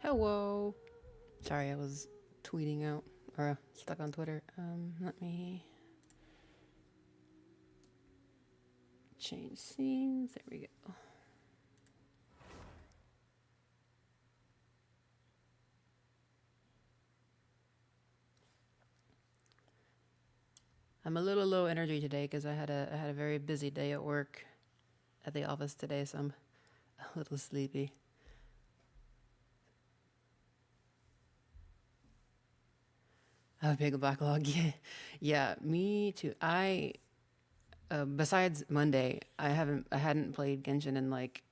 Hello. Sorry, I was tweeting out or stuck on Twitter. Let me change scenes. There we go. I'm a little low energy today because I had a very busy day at work at the office today, so I'm a little sleepy. I have a big backlog. Yeah, me too. I besides Monday, I hadn't played Genshin in like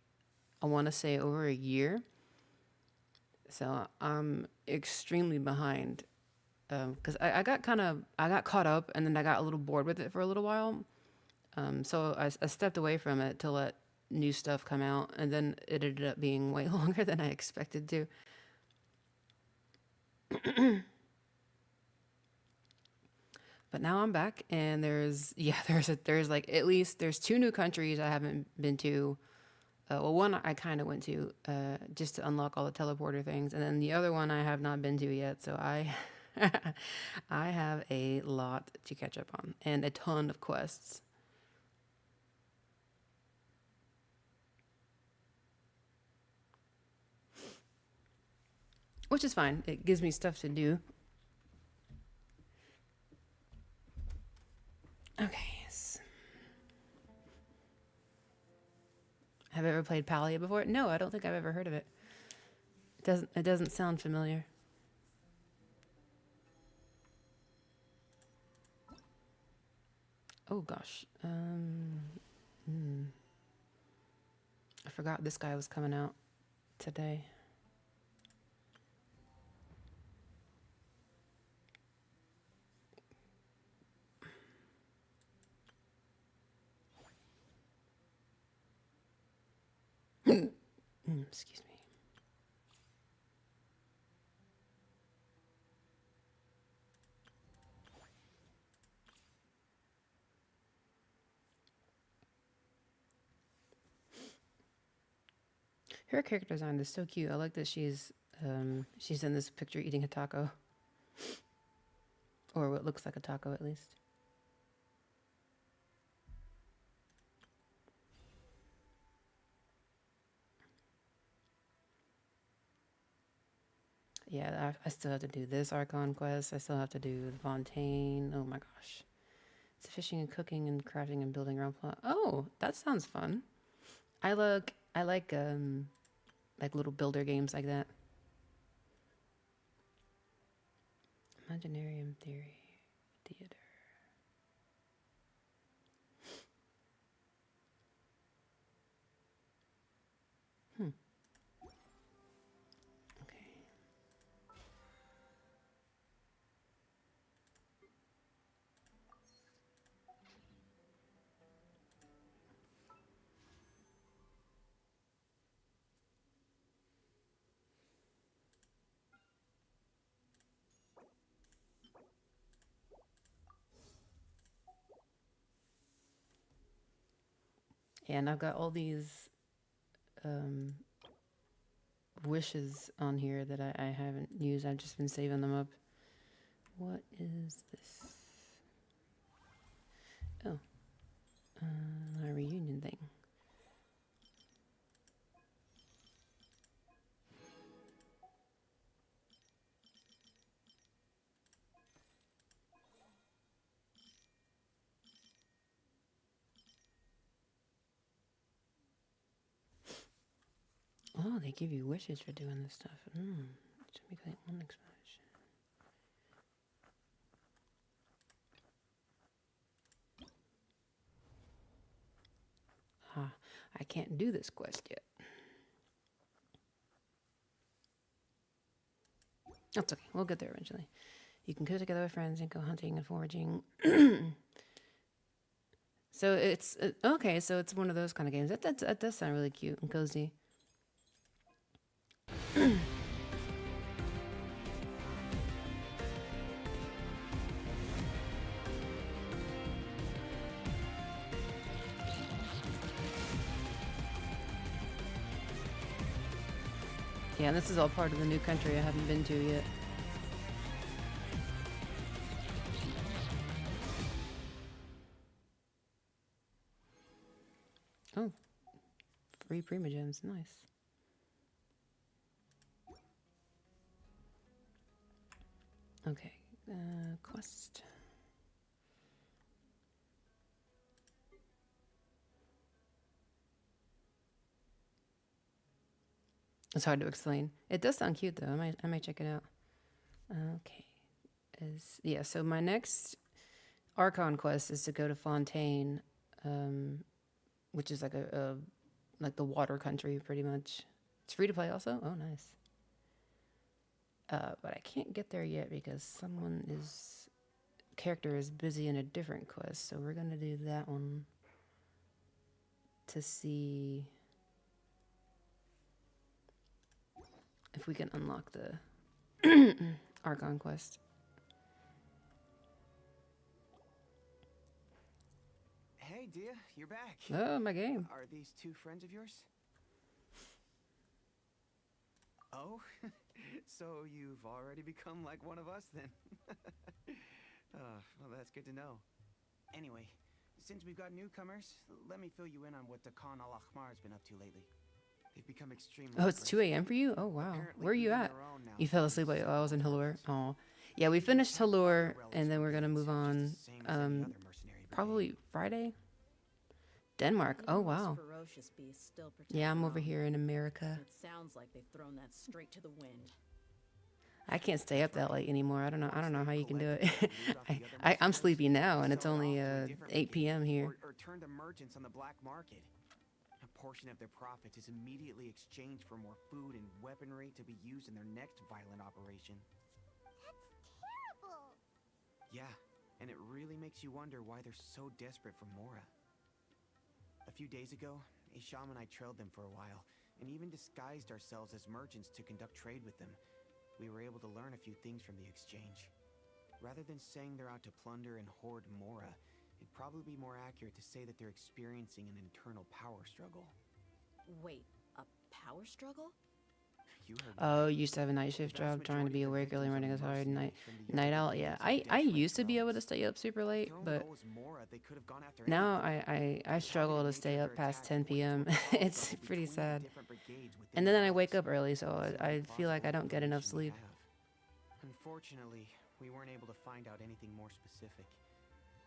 I want to say over a year. So I'm extremely behind because I got I got caught up and then I got a little bored with it for a little while. So I stepped away from it to let new stuff come out, and then it ended up being way longer than I expected to. But now I'm back, and there's yeah, there's like at least there's two new countries I haven't been to. Well, one I kind of went to just to unlock all the teleporter things, and then the other one I have not been to yet. So I I have a lot to catch up on and a ton of quests. Which is fine. It gives me stuff to do. Okay. Yes. Have you ever played Palia before? No, I don't think I've ever heard of it. It doesn't sound familiar. Oh gosh. I forgot this guy was coming out today. Excuse me. Her character design is so cute. I like that she's in this picture eating a taco, or what looks like a taco at least. Yeah, I still have to do this Archon quest. I still have to do the Fontaine. Oh my gosh. It's fishing and cooking and crafting and building around plot. Oh, that sounds fun. I like little builder games like that. Imaginarium theory, theater. Hmm. Okay. Yeah, and I've got all these um, wishes on here that I haven't used. I've just been saving them up. What is this? Oh, a reunion thing. Oh, they give you wishes for doing this stuff. Should make like one explanation. Ah, I can't do this quest yet. That's okay. We'll get there eventually. You can go together with friends and go hunting and foraging. So it's okay. So it's one of those kind of games. That does sound really cute and cozy. Yeah, and this is all part of the new country I haven't been to yet. Oh, free Primogems, nice. Okay, quest. It's hard to explain. It does sound cute though. I might check it out. Okay, yeah. So my next Archon quest is to go to Fontaine, which is like like the water country, pretty much. It's free to play also. Oh, nice. But I can't get there yet because character is busy in a different quest. So we're gonna do that one to see if we can unlock the Archon quest. Hey, Dia, you're back. Oh, my game. Are these two friends of yours? Oh, so you've already become like one of us then. Well, that's good to know. Anyway, since we've got newcomers, let me fill you in on what the Khan al-Ahmar has been up to lately. They've become extremely Oh, it's 2 a.m. for you? Oh, wow. Where are you at? You fell asleep while I was in Halure? Oh. Yeah, we finished Halure, and then we're going to move on probably Friday? Denmark. Oh, wow. Yeah, I'm over here in America. It sounds like they've thrown that straight to the wind. I can't stay up that late anymore. I don't know how you can do it. I'm sleepy now, and it's only 8 p.m. here. Or turn to merchants on the black market. A portion of their profits is immediately exchanged for more food and weaponry to be used in their next violent operation. That's terrible! Yeah, and it really makes you wonder why they're so desperate for Mora. A few days ago, Isham and I trailed them for a while, and even disguised ourselves as merchants to conduct trade with them. We were able to learn a few things from the exchange. Rather than saying they're out to plunder and hoard Mora, it'd probably be more accurate to say that they're experiencing an internal power struggle. Wait, a power struggle? You heard me. Oh, you used to have a night shift job, trying to be awake early, running as hard, night out. Yeah, I used to be able to stay up super late, but now I struggle to stay up past 10 p.m. It's pretty sad. And then I wake up early, so I feel like I don't get enough sleep. Unfortunately, we weren't able to find out anything more specific.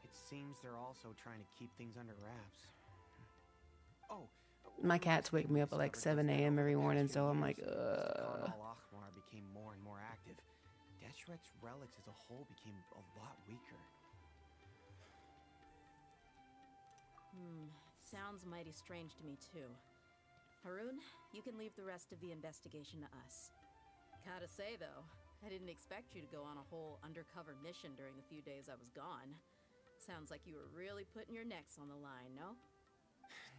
It seems they're also trying to keep things under wraps. Oh, My cats wake me up at like 7 a.m. every morning, so I'm like, Khan al-Ahmar became more and more active. Deshret's relics as a whole became a lot weaker. Sounds mighty strange to me too. Haroon, you can leave the rest of the investigation to us. Gotta say though, I didn't expect you to go on a whole undercover mission during the few days I was gone. Sounds like you were really putting your necks on the line, no?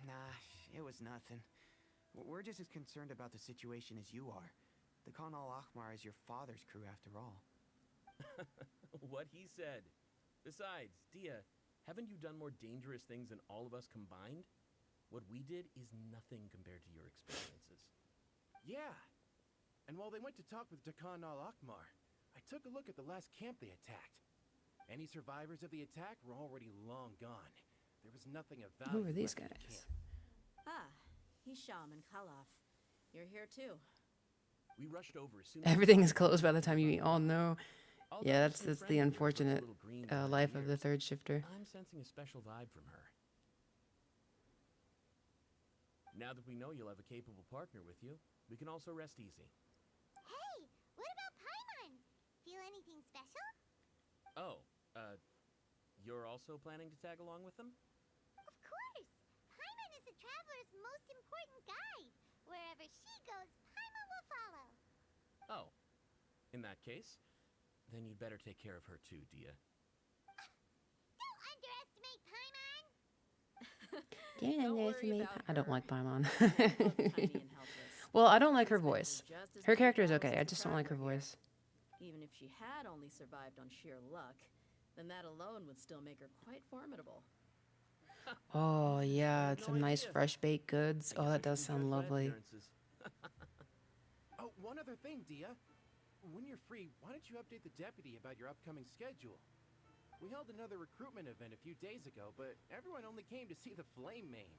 Nah, it was nothing. We're just as concerned about the situation as you are. The Khan al-Ahmar is your father's crew after all. What he said. Besides, Dia, haven't you done more dangerous things than all of us combined? What we did is nothing compared to your experiences. Yeah. And while they went to talk with Khan al-Ahmar, I took a look at the last camp they attacked. Any survivors of the attack were already long gone. There was nothing of value. who are these left in the guys? camp. Ah, Hisham and Khalaf. You're here too. We rushed over as soon as Everything is closed by the time you eat. Oh no. All Yeah, that that's was the friendly unfortunate with those little green life of the ears. third shifter. I'm sensing a special vibe from her. Now that we know you'll have a capable partner with you, we can also rest easy. Hey, what about Paimon? Feel anything special? Oh, you're also planning to tag along with them? Of course! Paimon is the traveler's most important guide. Wherever she goes, Paimon will follow. Oh, in that case, then you'd better take care of her too, Dia. Don't underestimate Paimon! Yeah, Don't yes, worry me. about I don't her. like Paimon. Look tiny and helpless. Well, I don't like her She's gonna be voice. just as Her big character is balls okay. as I the just don't like her traveler here. voice. Even if she had only survived on sheer luck, then that alone would still make her quite formidable. Oh yeah, had it's no some nice idea. fresh baked goods. I Oh, guess that I does should sound judge my lovely. appearances. Oh, one other thing, Dia. When you're free, why don't you update the deputy about your upcoming schedule? We held another recruitment event a few days ago, but everyone only came to see the Flame Main.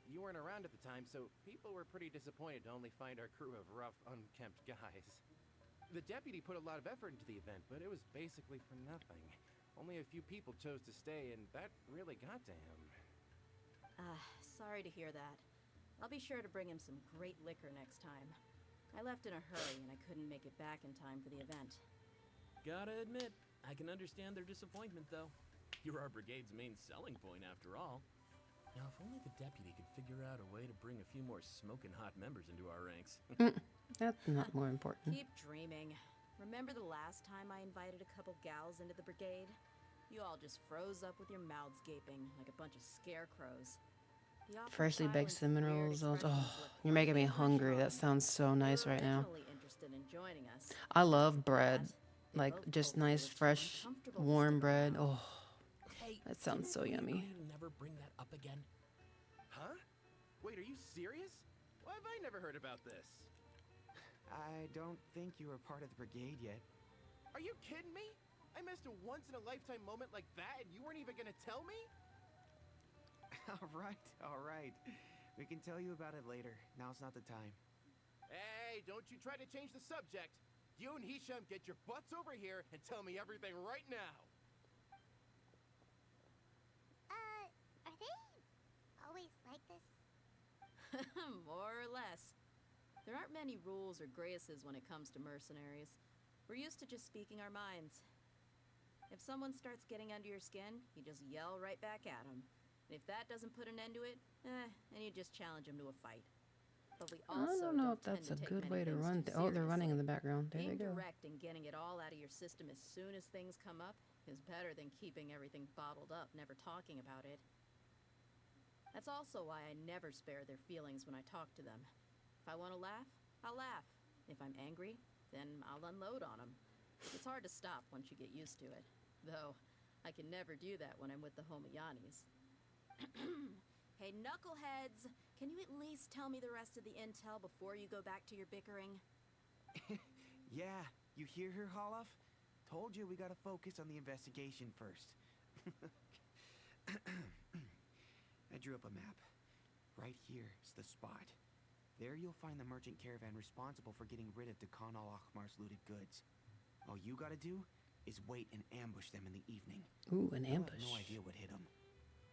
You weren't around at the time, so people were pretty disappointed to only find our crew of rough, unkempt guys. The deputy put a lot of effort into the event, but it was basically for nothing. Only a few people chose to stay, and that really got to him. Sorry to hear that. I'll be sure to bring him some great liquor next time. I left in a hurry and I couldn't make it back in time for the event. Gotta admit, I can understand their disappointment, though. You're our brigade's main selling point, after all. Now, if only the deputy could figure out a way to bring a few more smoking hot members into our ranks. That's not more important. Keep dreaming. Remember the last time I invited a couple gals into the brigade? You all just froze up with your mouths gaping like a bunch of scarecrows. The awkward Freshly baked silence and cinnamon weird rolls. expressions Oh, left you're making me quite the hungry. impression That on sounds so me. nice You were right now. originally interested in joining us, I love bread. but they Like both just told me it nice, was too fresh, uncomfortable to warm stick bread. around. Oh, Hey, that sounds so didn't we yummy. agree to never bring that up again? Huh? Wait, are you serious? Why have I never heard about this? I don't think you were part of the brigade yet. Are you kidding me? I missed a once-in-a-lifetime moment like that, and you weren't even gonna tell me? All right. We can tell you about it later. Now's not the time. Hey, don't you try to change the subject. You and Hisham get your butts over here and tell me everything right now. Are they always like this? More or less. There aren't many rules or graces when it comes to mercenaries. We're used to just speaking our minds. If someone starts getting under your skin, you just yell right back at them. And if that doesn't put an end to it, then you just challenge them to a fight. But we I also don't know if tend that's to a take good many way to things run. too Oh, they're running in seriously. the background. There Being they go. direct and getting it all out of your system as soon as things come up is better than keeping everything bottled up, never talking about it. That's also why I never spare their feelings when I talk to them. If I want to laugh, I'll laugh. If I'm angry, then I'll unload on them. It's hard to stop once you get used to it. Though, I can never do that when I'm with the Homayanis. Hey, knuckleheads! Can you at least tell me the rest of the intel before you go back to your bickering? Yeah, you hear her, Holof? Told you we gotta focus on the investigation first. I drew up a map. Right here is the spot. There you'll find the merchant caravan responsible for getting rid of Dakan al-Akhmar's looted goods. All you gotta do is wait and ambush them in the evening. Ooh, an They'll ambush. have no idea what hit them.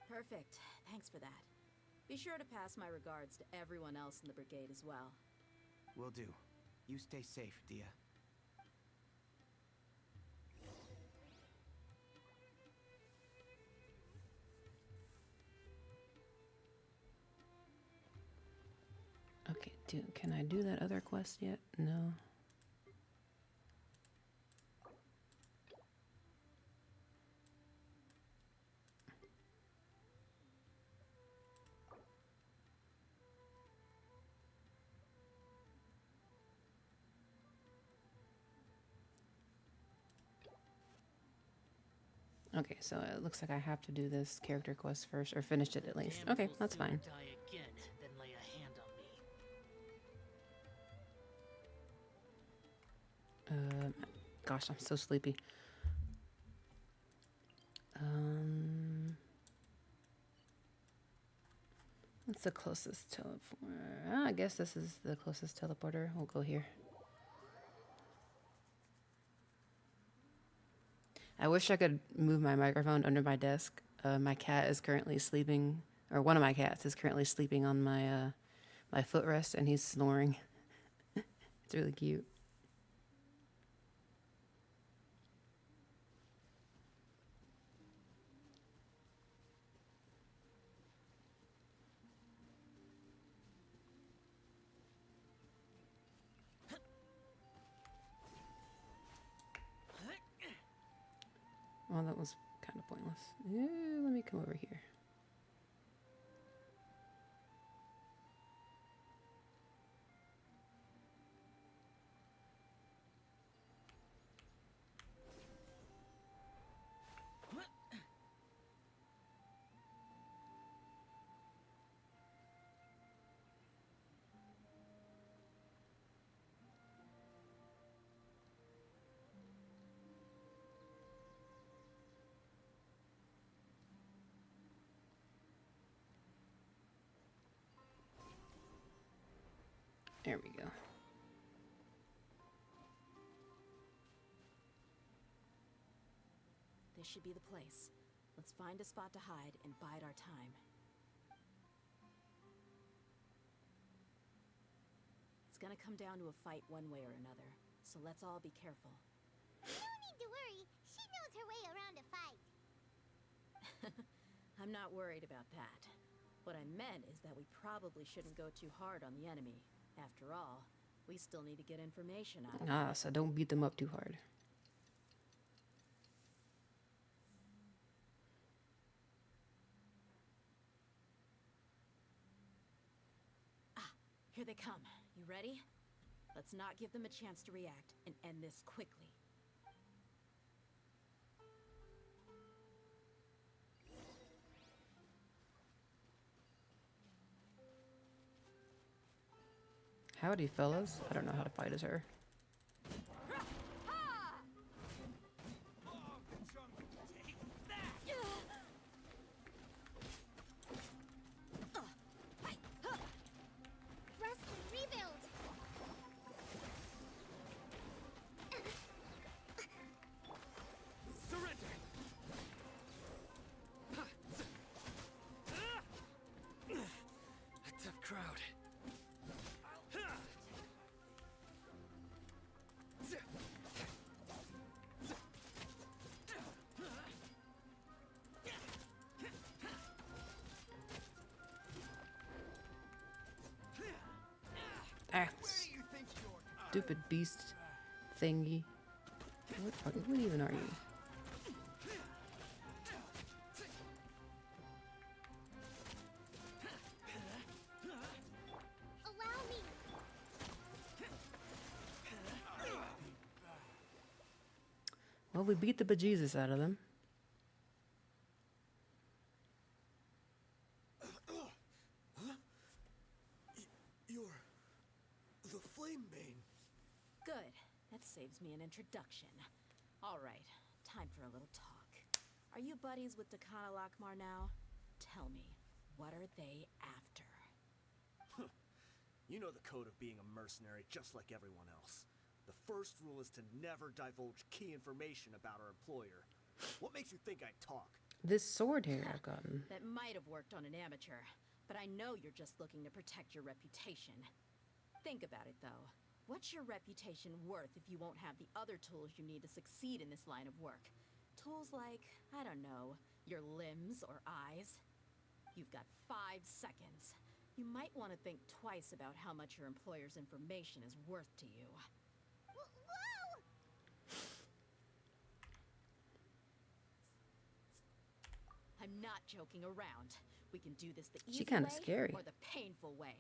Perfect. Thanks for that. Be sure to pass my regards to everyone else in the brigade as well. Will do. You stay safe, Dia. Okay, can I do that other quest yet? No. Okay, so it looks like I have to do this character quest first, or finish it at least. Damn, Okay, will that's sooner fine. Die again than lay a hand on me. Gosh, I'm so sleepy. What's the closest teleporter? I guess this is the closest teleporter. We'll go here. I wish I could move my microphone under my desk. My cat is currently sleeping, or one of my cats is currently sleeping on my my footrest, and he's snoring. It's really cute. Well, that was kind of pointless. Let me come over here. There we go. This should be the place. Let's find a spot to hide and bide our time. It's gonna come down to a fight one way or another, so let's all be careful. You don't need to worry. She knows her way around a fight. I'm not worried about that. What I meant is that we probably shouldn't go too hard on the enemy. After all, we still need to get information out of them. Ah, so don't beat them up too hard. Here they come. You ready? Let's not give them a chance to react and end this quickly. Howdy, fellas. I don't know how to fight as her. Rest and rebuild. Surrender! A tough crowd. Ah, stupid beast thingy. What even are you? Allow me. Well, we beat the bejesus out of them. You're the Flame Bane. Good. That saves me an introduction. All right, time for a little talk. Are you buddies with Dakana Lakmar now? Tell me, what are they after? You know the code of being a mercenary just like everyone else. The first rule is to never divulge key information about our employer. What makes you think I talk? This sword here I've gotten. That might have worked on an amateur, but I know you're just looking to protect your reputation. Think about it, though. What's your reputation worth if you won't have the other tools you need to succeed in this line of work? Tools like, I don't know, your limbs or eyes? You've got 5 seconds. You might want to think twice about how much your employer's information is worth to you. Whoa! I'm not joking around. We can do this the She easy kinda way scary. or the painful way.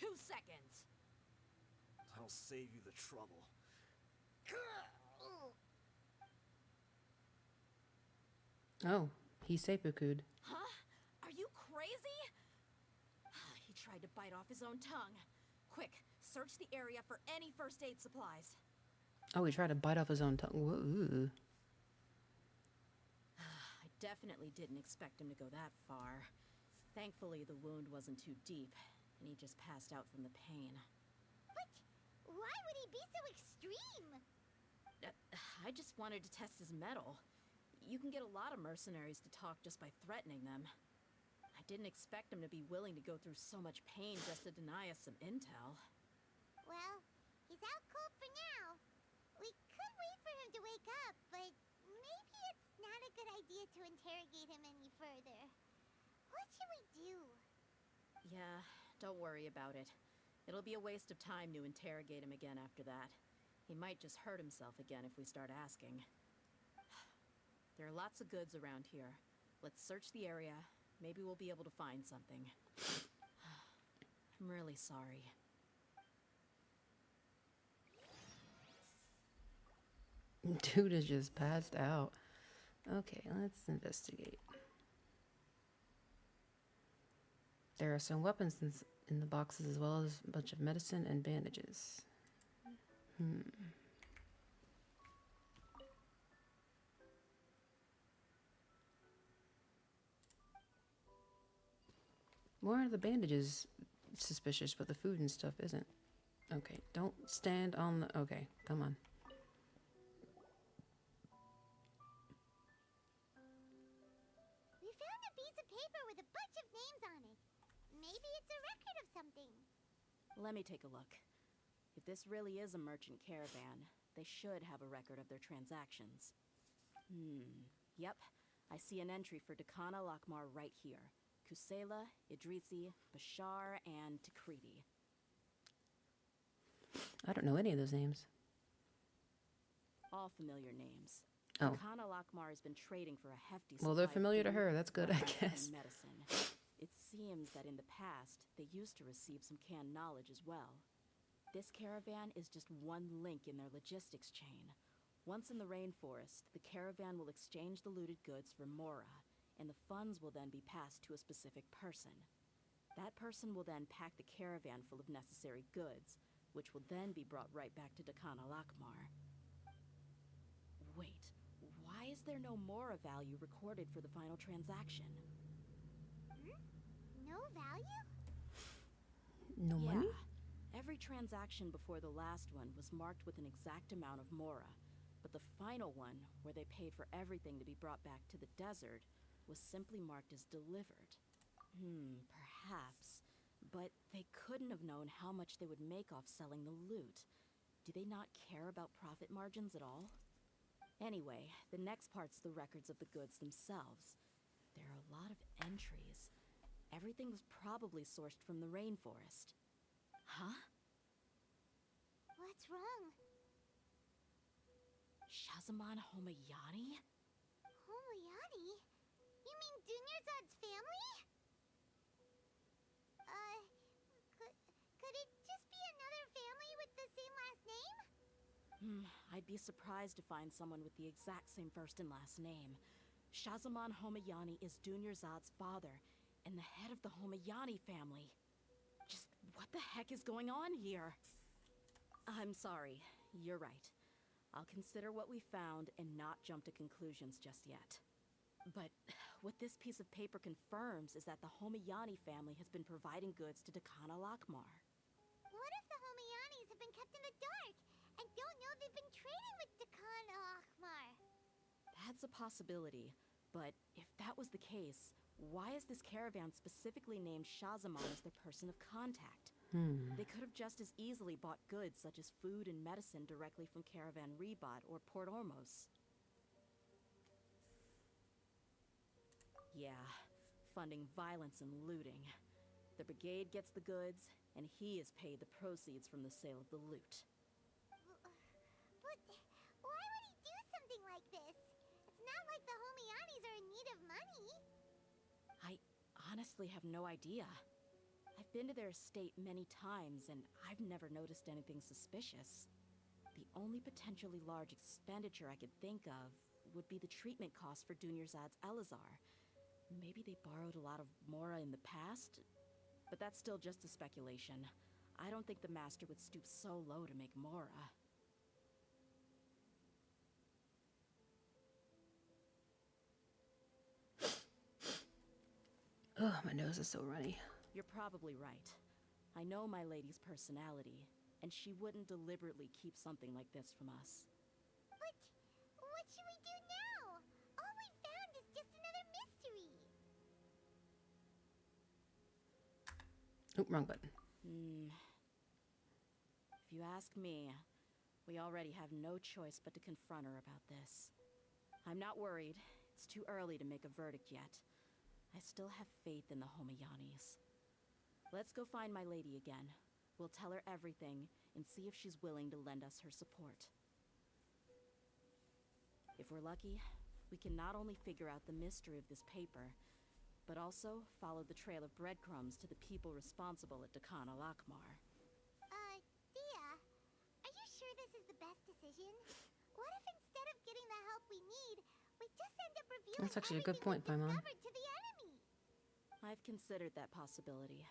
2 seconds. I'll save you the trouble. Oh, he seppuku'd. Huh? Are you crazy? He tried to bite off his own tongue. Quick, search the area for any first aid supplies. Oh, he tried to bite off his own tongue. Whoa. I definitely didn't expect him to go that far. Thankfully, the wound wasn't too deep, and he just passed out from the pain. What? Why would he be so extreme? I just wanted to test his mettle. You can get a lot of mercenaries to talk just by threatening them. I didn't expect him to be willing to go through so much pain just to deny us some intel. Well, he's out cold for now. We could wait for him to wake up, but maybe it's not a good idea to interrogate him any further. What should we do? Yeah, don't worry about it. It'll be a waste of time to interrogate him again after that. He might just hurt himself again if we start asking. There are lots of goods around here. Let's search the area. Maybe we'll be able to find something. I'm really sorry. Dude is just passed out. Okay, let's investigate. There are some weapons in the boxes as well as a bunch of medicine and bandages. More of the bandages suspicious, but the food and stuff isn't. Okay, don't stand on the. Okay, come on. We found a piece of paper with a bunch of names on it. Maybe it's a record of something. Let me take a look. If this really is a merchant caravan, they should have a record of their transactions. Yep. I see an entry for Dakana Lakmar right here. Kusela, Idrisi, Bashar, and Takriti. I don't know any of those names. All familiar names. Oh. Dakana Lakmar has been trading for a hefty Well, they're supply of familiar to food, her. That's good, I weapons, guess. and medicine. It seems that in the past, they used to receive some canned knowledge as well. This caravan is just one link in their logistics chain. Once in the rainforest, the caravan will exchange the looted goods for Mora, and the funds will then be passed to a specific person. That person will then pack the caravan full of necessary goods, which will then be brought right back to Dakana Lakmar. Wait, why is there no Mora value recorded for the final transaction? No value? No money? Every transaction before the last one was marked with an exact amount of Mora, but the final one, where they paid for everything to be brought back to the desert, was simply marked as delivered. Perhaps. But they couldn't have known how much they would make off selling the loot. Do they not care about profit margins at all? Anyway, the next part's the records of the goods themselves. There are a lot of entries. Everything was probably sourced from the rainforest. Huh? What's wrong? Shazaman Homayani? Homayani? You mean Dunyarzad's family? Could it just be another family with the same last name? I'd be surprised to find someone with the exact same first and last name. Shazaman Homayani is Dunyarzad's father, and the head of the Homayani family. Just what the heck is going on here? I'm sorry, you're right. I'll consider what we found and not jump to conclusions just yet. But what this piece of paper confirms is that the Homayani family has been providing goods to Dakana Lakmar. What if the Homayanis have been kept in the dark and don't know they've been trading with Dakana Akhmar? That's a possibility, but if that was the case, why is this caravan specifically named Shazaman as their person of contact? They could have just as easily bought goods such as food and medicine directly from Caravan Rebot or Port Ormos. Yeah, funding violence and looting. The brigade gets the goods, and he is paid the proceeds from the sale of the loot. But why would he do something like this? It's not like the Homayanis are in need of money. I honestly have no idea. I've been to their estate many times, and I've never noticed anything suspicious. The only potentially large expenditure I could think of would be the treatment costs for Dunyarzad's Elazar. Maybe they borrowed a lot of Mora in the past? But that's still just a speculation. I don't think the Master would stoop so low to make Mora. Oh, my nose is so runny. You're probably right. I know my lady's personality, and she wouldn't deliberately keep something like this from us. But what should we do now? All we found is just another mystery. Oh, wrong button. If you ask me, we already have no choice but to confront her about this. I'm not worried. It's too early to make a verdict yet. I still have faith in the Homayanis. Let's go find my lady again. We'll tell her everything and see if she's willing to lend us her support. If we're lucky, we can not only figure out the mystery of this paper, but also follow the trail of breadcrumbs to the people responsible at Dakana Lakmar. Dia, are you sure this is the best decision? What if instead of getting the help we need, we just end up revealing That's actually a good everything point, we've Paimon. discovered to the enemy? I've considered that possibility.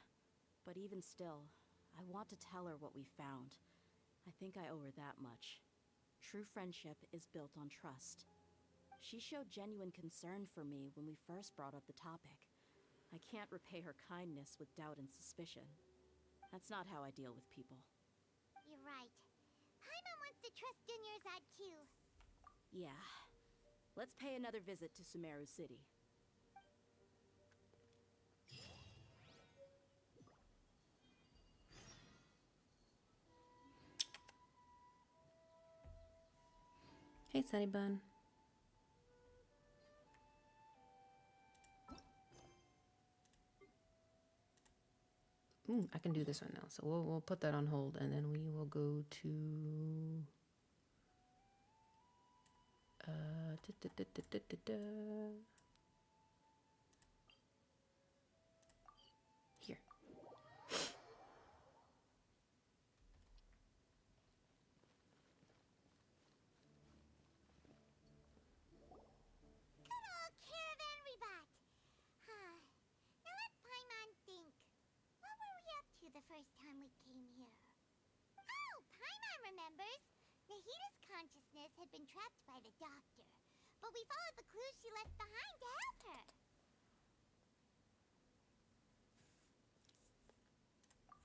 But even still, I want to tell her what we found. I think I owe her that much. True friendship is built on trust. She showed genuine concern for me when we first brought up the topic. I can't repay her kindness with doubt and suspicion. That's not how I deal with people. to trust Junior's IQ. Yeah. Let's pay another visit to Sumeru City. Hey, Sunny Bun. Ooh, I can do this one now. So we'll put that on hold, and then we will go to here. Good old caravan rebot. Huh. Now let Paimon think. What were we up to the first time we came here? Oh, Paimon remembers. Nahita's consciousness had been trapped by the doctor, but we followed the clues she left behind to help her.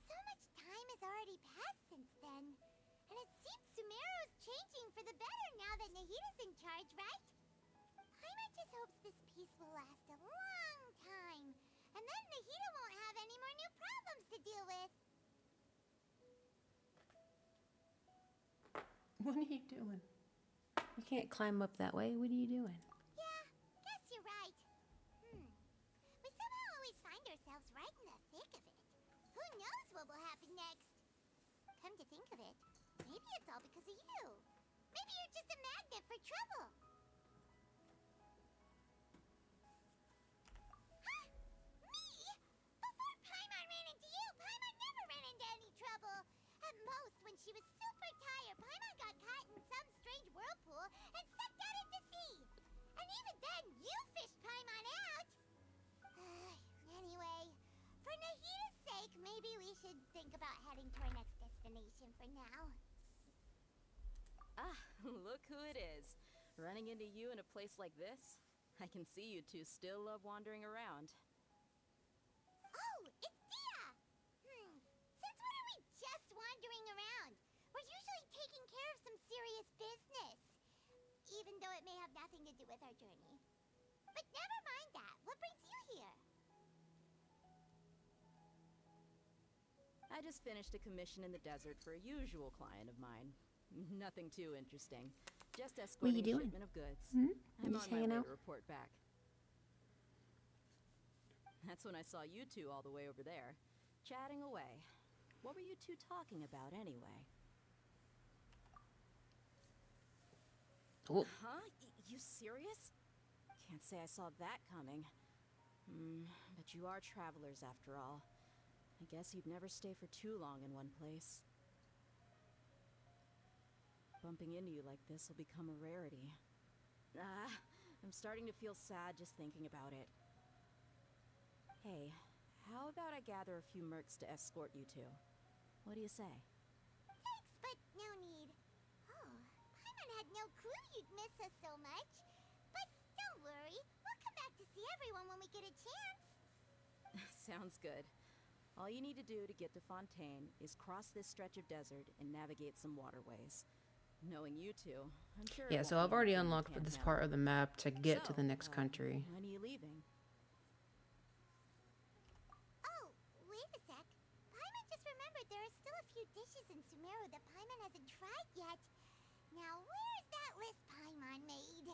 So much time has already passed since then, and it seems Sumeru's changing for the better now that Nahita's in charge, right? Paimon just hopes this peace will last a long time, and then Nahita won't have any more new problems to deal with. What are you doing? You can't climb up that way. What are you doing? Yeah, guess you're right. We somehow always find ourselves right in the thick of it. Who knows what will happen next? Come to think of it, maybe it's all because of you. Maybe you're just a magnet for trouble. Huh? Me? Before Paimon ran into you, Paimon never ran into any trouble. At most, when she was super tired, Paimon got caught in some strange whirlpool and sucked out into sea. And even then, you fished Paimon out. Anyway, for Nahita's sake, maybe we should think about heading to our next destination for now. Ah, look who it is. Running into you in a place like this? I can see you two still love wandering around. Oh, it's Dia! Since when are we just wandering around? We're usually taking care of some serious business. Even though it may have nothing to do with our journey. But never mind that. What brings you here? I just finished a commission in the desert for a usual client of mine. Nothing too interesting. Just What are you escorting a doing? shipment of goods. You I'm just on my hanging way out? to report back. That's when I saw you two all the way over there, chatting away. What were you two talking about anyway? Oh, Huh? You serious? Can't say I saw that coming. But you are travelers after all. I guess you'd never stay for too long in one place. Bumping into you like this will become a rarity. I'm starting to feel sad just thinking about it. Hey, how about I gather a few mercs to escort you two? What do you say? Thanks, but no need. Oh, Paimon had no clue you'd miss us so much. But don't worry, we'll come back to see everyone when we get a chance. Sounds good. All you need to do to get to Fontaine is cross this stretch of desert and navigate some waterways. Knowing you two, I'm sure. yeah. So I've already unlocked this part of the map to get to the next country. When are you leaving? Oh, wait a sec. Paimon just remembered there are still a few dishes in Sumeru that Paimon hasn't tried yet. Now, where's that list Paimon made?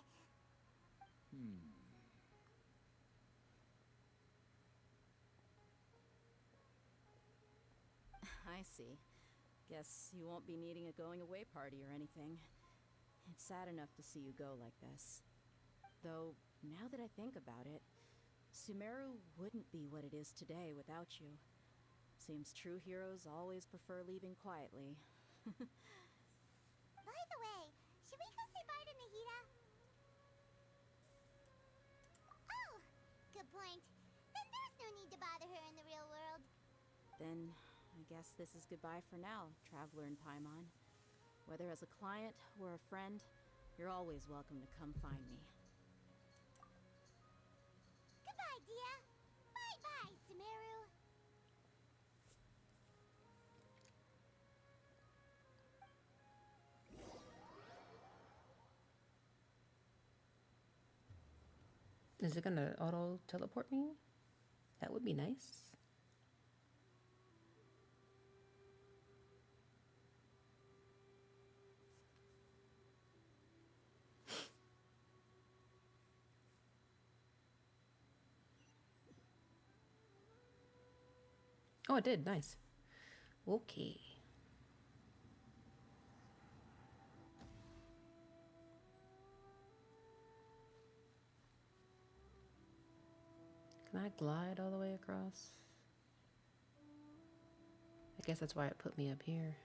I see. Guess you won't be needing a going-away party or anything. It's sad enough to see you go like this. Though, now that I think about it, Sumeru wouldn't be what it is today without you. Seems true heroes always prefer leaving quietly. By the way, should we go say bye to Nahita? Oh, good point. Then there's no need to bother her in the real world. Then, I guess this is goodbye for now, Traveler in Paimon. Whether as a client or a friend, you're always welcome to come find me. Goodbye, Dia. Bye-bye, Sumeru. Is it gonna auto teleport me? That would be nice. Oh, it did. Nice. Okay. Can I glide all the way across? I guess that's why it put me up here.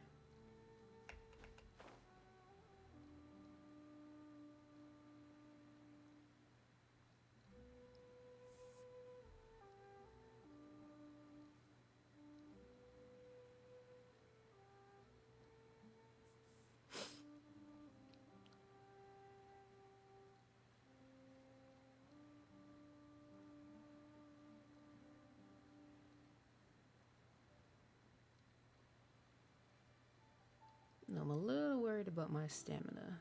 I'm a little worried about my stamina.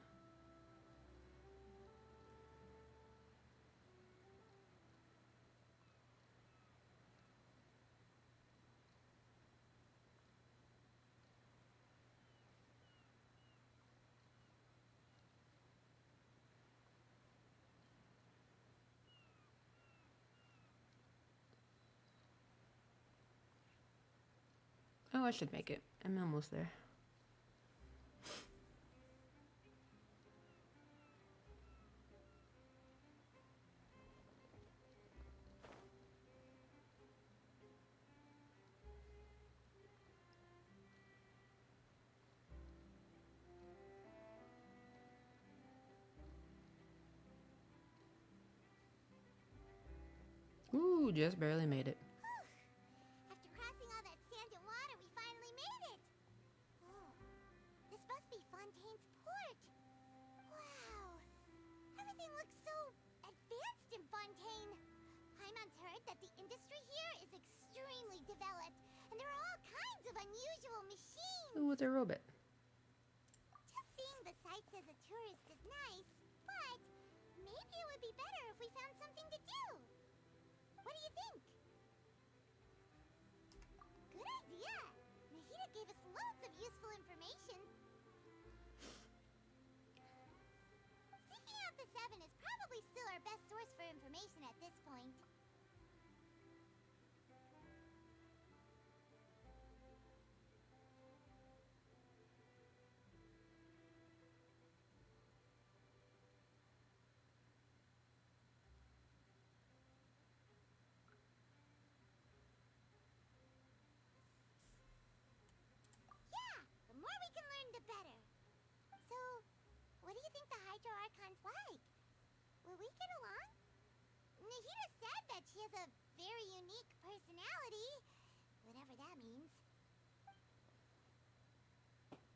Oh, I should make it. I'm almost there. Ooh, just barely made it. After crossing all that sand and water, we finally made it! Oh, this must be Fontaine's port! Wow! Everything looks so advanced in Fontaine! Paimon's heard that the industry here is extremely developed, and there are all kinds of unusual machines! Ooh, with a robot. Just seeing the sights as a tourist is nice, but maybe it would be better if we found something to do. What do you think? Good idea! Nahida gave us loads of useful information. Seeking out the Seven is probably still our best source for information at this point. Yeah, the more we can learn, the better. So, what do you think the Hydro Archon's like? Will we get along? Nahida said that she has a very unique personality, whatever that means.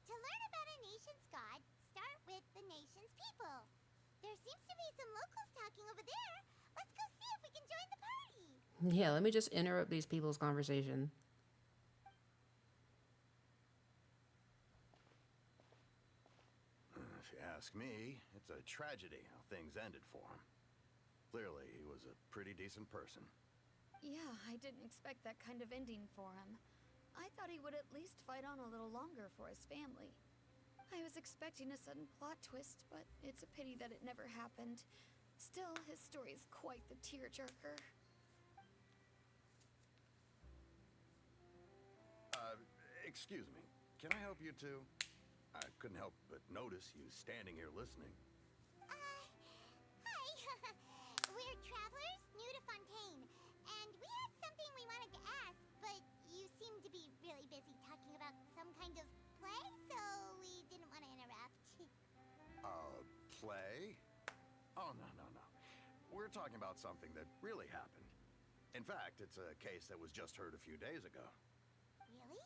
To learn about a nation's god, start with the nation's people. There seems to be some locals talking over there. Let's go see if we can join the party. Yeah, let me just interrupt these people's conversation. If you ask me, it's a tragedy how things ended for him. Clearly, he was a pretty decent person. Yeah, I didn't expect that kind of ending for him. I thought he would at least fight on a little longer for his family. I was expecting a sudden plot twist, but it's a pity that it never happened. Still, his story is quite the tearjerker. Excuse me. Can I help you too? I couldn't help but notice you standing here listening. Hi. We're travelers new to Fontaine, and we had something we wanted to ask, but you seem to be really busy talking about some kind of play, so we didn't want to interrupt. Play? Oh, no. We're talking about something that really happened. In fact, it's a case that was just heard a few days ago. Really?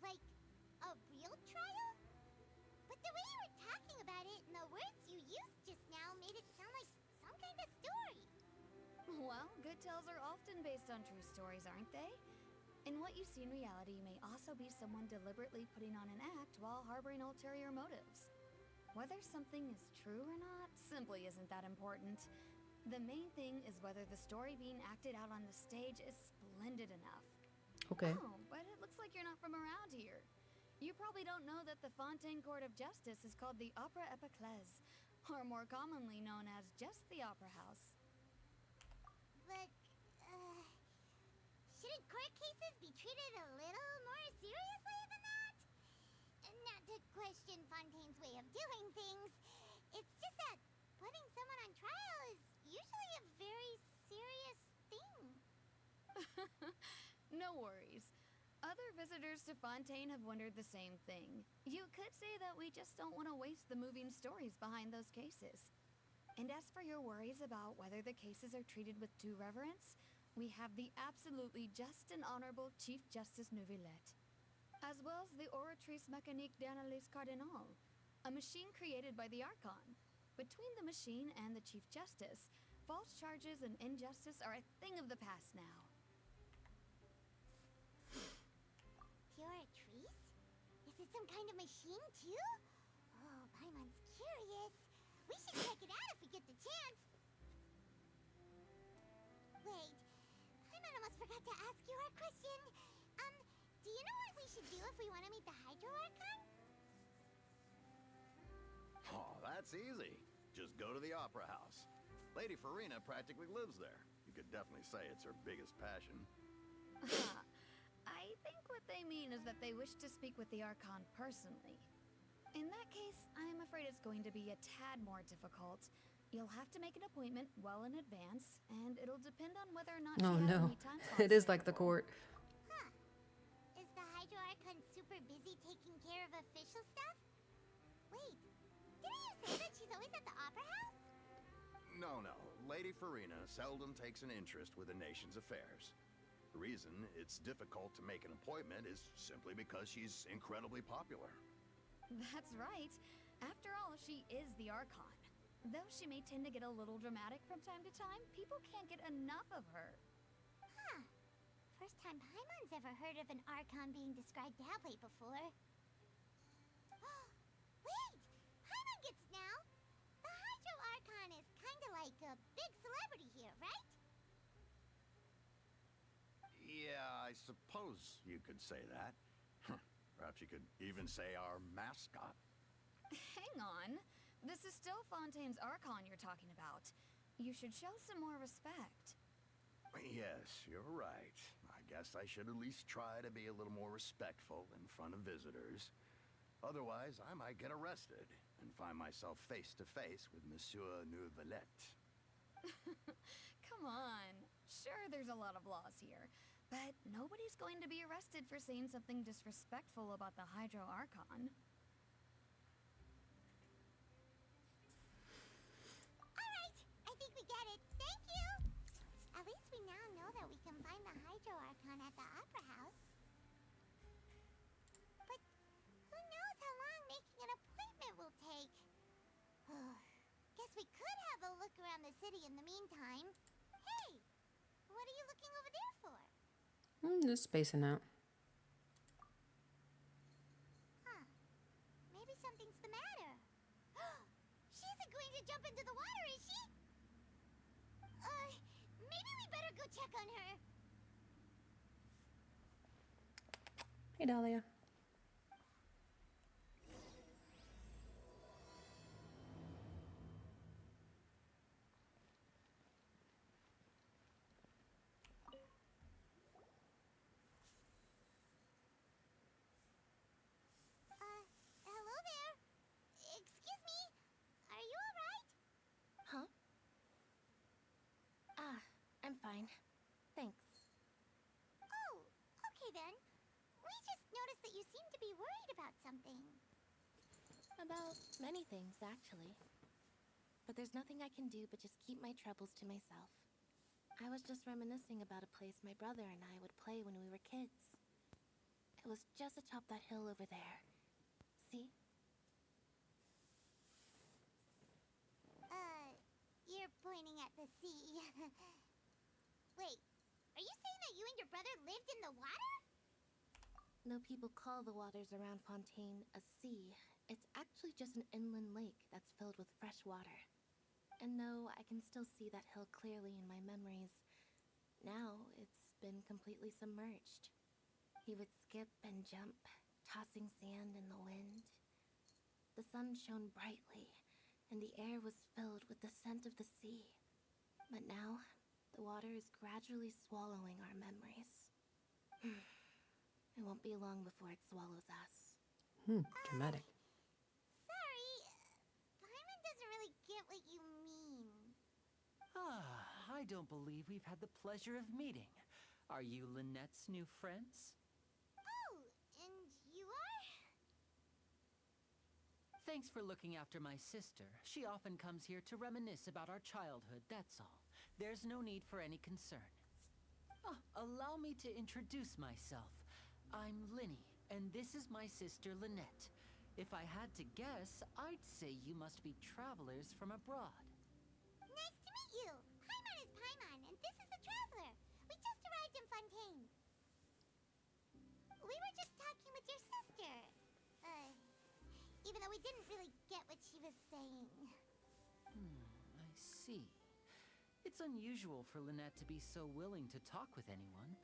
Like, a real trial? But the way you were talking about it and the words you used just now made it sound like some kind of story. Well, good tales are often based on true stories, aren't they? And what you see in reality may also be someone deliberately putting on an act while harboring ulterior motives. Whether something is true or not simply isn't that important. The main thing is whether the story being acted out on the stage is splendid enough. Okay. Oh, but it looks like you're not from around here. You probably don't know that the Fontaine Court of Justice is called the Opera Epiclese, or more commonly known as just the Opera House. But, shouldn't court cases be treated a little more seriously than that? Not to question Fontaine's way of doing things. It's just that putting someone on trial is usually a very serious thing. No worries. Other visitors to Fontaine have wondered the same thing. You could say that we just don't want to waste the moving stories behind those cases. And as for your worries about whether the cases are treated with due reverence, we have the absolutely just and honorable Chief Justice Neuvillette, as well as the Oratrice Mécanique d'Analyse Cardinal, a machine created by the Archon. Between the machine and the Chief Justice, false charges and injustice are a thing of the past now. Oratrice? Is it some kind of machine, too? Oh, Paimon's curious. We should check it out if we get the chance. Wait, Paimon almost forgot to ask you our question. Do you know what we should do if we want to meet the Hydro Archon? Oh, that's easy. Just go to the Opera House. Lady Furina practically lives there. You could definitely say it's her biggest passion. I think what they mean is that they wish to speak with the Archon personally. In that case, I'm afraid it's going to be a tad more difficult. You'll have to make an appointment well in advance, and it'll depend on whether or not Oh she has no. any time slots It is like the available. court. Huh. Is the Hydro Archon super busy taking care of official stuff? Wait, didn't you say that she's always at the Opera House? No. Lady Furina seldom takes an interest with the nation's affairs. The reason it's difficult to make an appointment is simply because she's incredibly popular. That's right. After all, she is the Archon. Though she may tend to get a little dramatic from time to time, people can't get enough of her. Huh. First time Paimon's ever heard of an Archon being described that way before. Wait! Paimon gets it now! The Hydro Archon is kinda like a big celebrity here, right? Yeah, I suppose you could say that. Perhaps you could even say our mascot. Hang on. This is still Fontaine's Archon you're talking about. You should show some more respect. Yes, you're right. I guess I should at least try to be a little more respectful in front of visitors. Otherwise, I might get arrested and find myself face to face with Monsieur Neuvillette. Come on. Sure, there's a lot of laws here, but nobody's going to be arrested for saying something disrespectful about the Hydro Archon. Alright, I think we get it. Thank you! At least we now know that we can find the Hydro Archon at the Opera House. But who knows how long making an appointment will take? Guess we could have a look around the city in the meantime. Hey! What are you looking over there for? Just spacing out. Huh. Maybe something's the matter. She isn't going to jump into the water, is she? Maybe we better go check on her. Hey, Dahlia. Hello there. Excuse me. Are you alright? Huh? I'm fine. Thanks. Oh, okay then. We just noticed that you seem to be worried about something. About many things, actually. But there's nothing I can do but just keep my troubles to myself. I was just reminiscing about a place my brother and I would play when we were kids. It was just atop that hill over there. See? You're pointing at the sea. Wait, are you saying that you and your brother lived in the water? No, people call the waters around Fontaine a sea. It's actually just an inland lake that's filled with fresh water. And though I can still see that hill clearly in my memories, now it's been completely submerged. He would skip and jump, tossing sand in the wind. The sun shone brightly, and the air was filled with the scent of the sea. But now, the water is gradually swallowing our memories. It won't be long before it swallows us. Dramatic. Sorry, Paimon doesn't really get what you mean. I don't believe we've had the pleasure of meeting. Are you Lynette's new friends? Oh, and you are? Thanks for looking after my sister. She often comes here to reminisce about our childhood, that's all. There's no need for any concern. Allow me to introduce myself. I'm Linny, and this is my sister Lynette. If I had to guess, I'd say you must be travelers from abroad. Nice to meet you. Paimon is Paimon, and this is the Traveler. We just arrived in Fontaine. We were just talking with your sister. Even though we didn't really get what she was saying. I see. It's unusual for Lynette to be so willing to talk with anyone.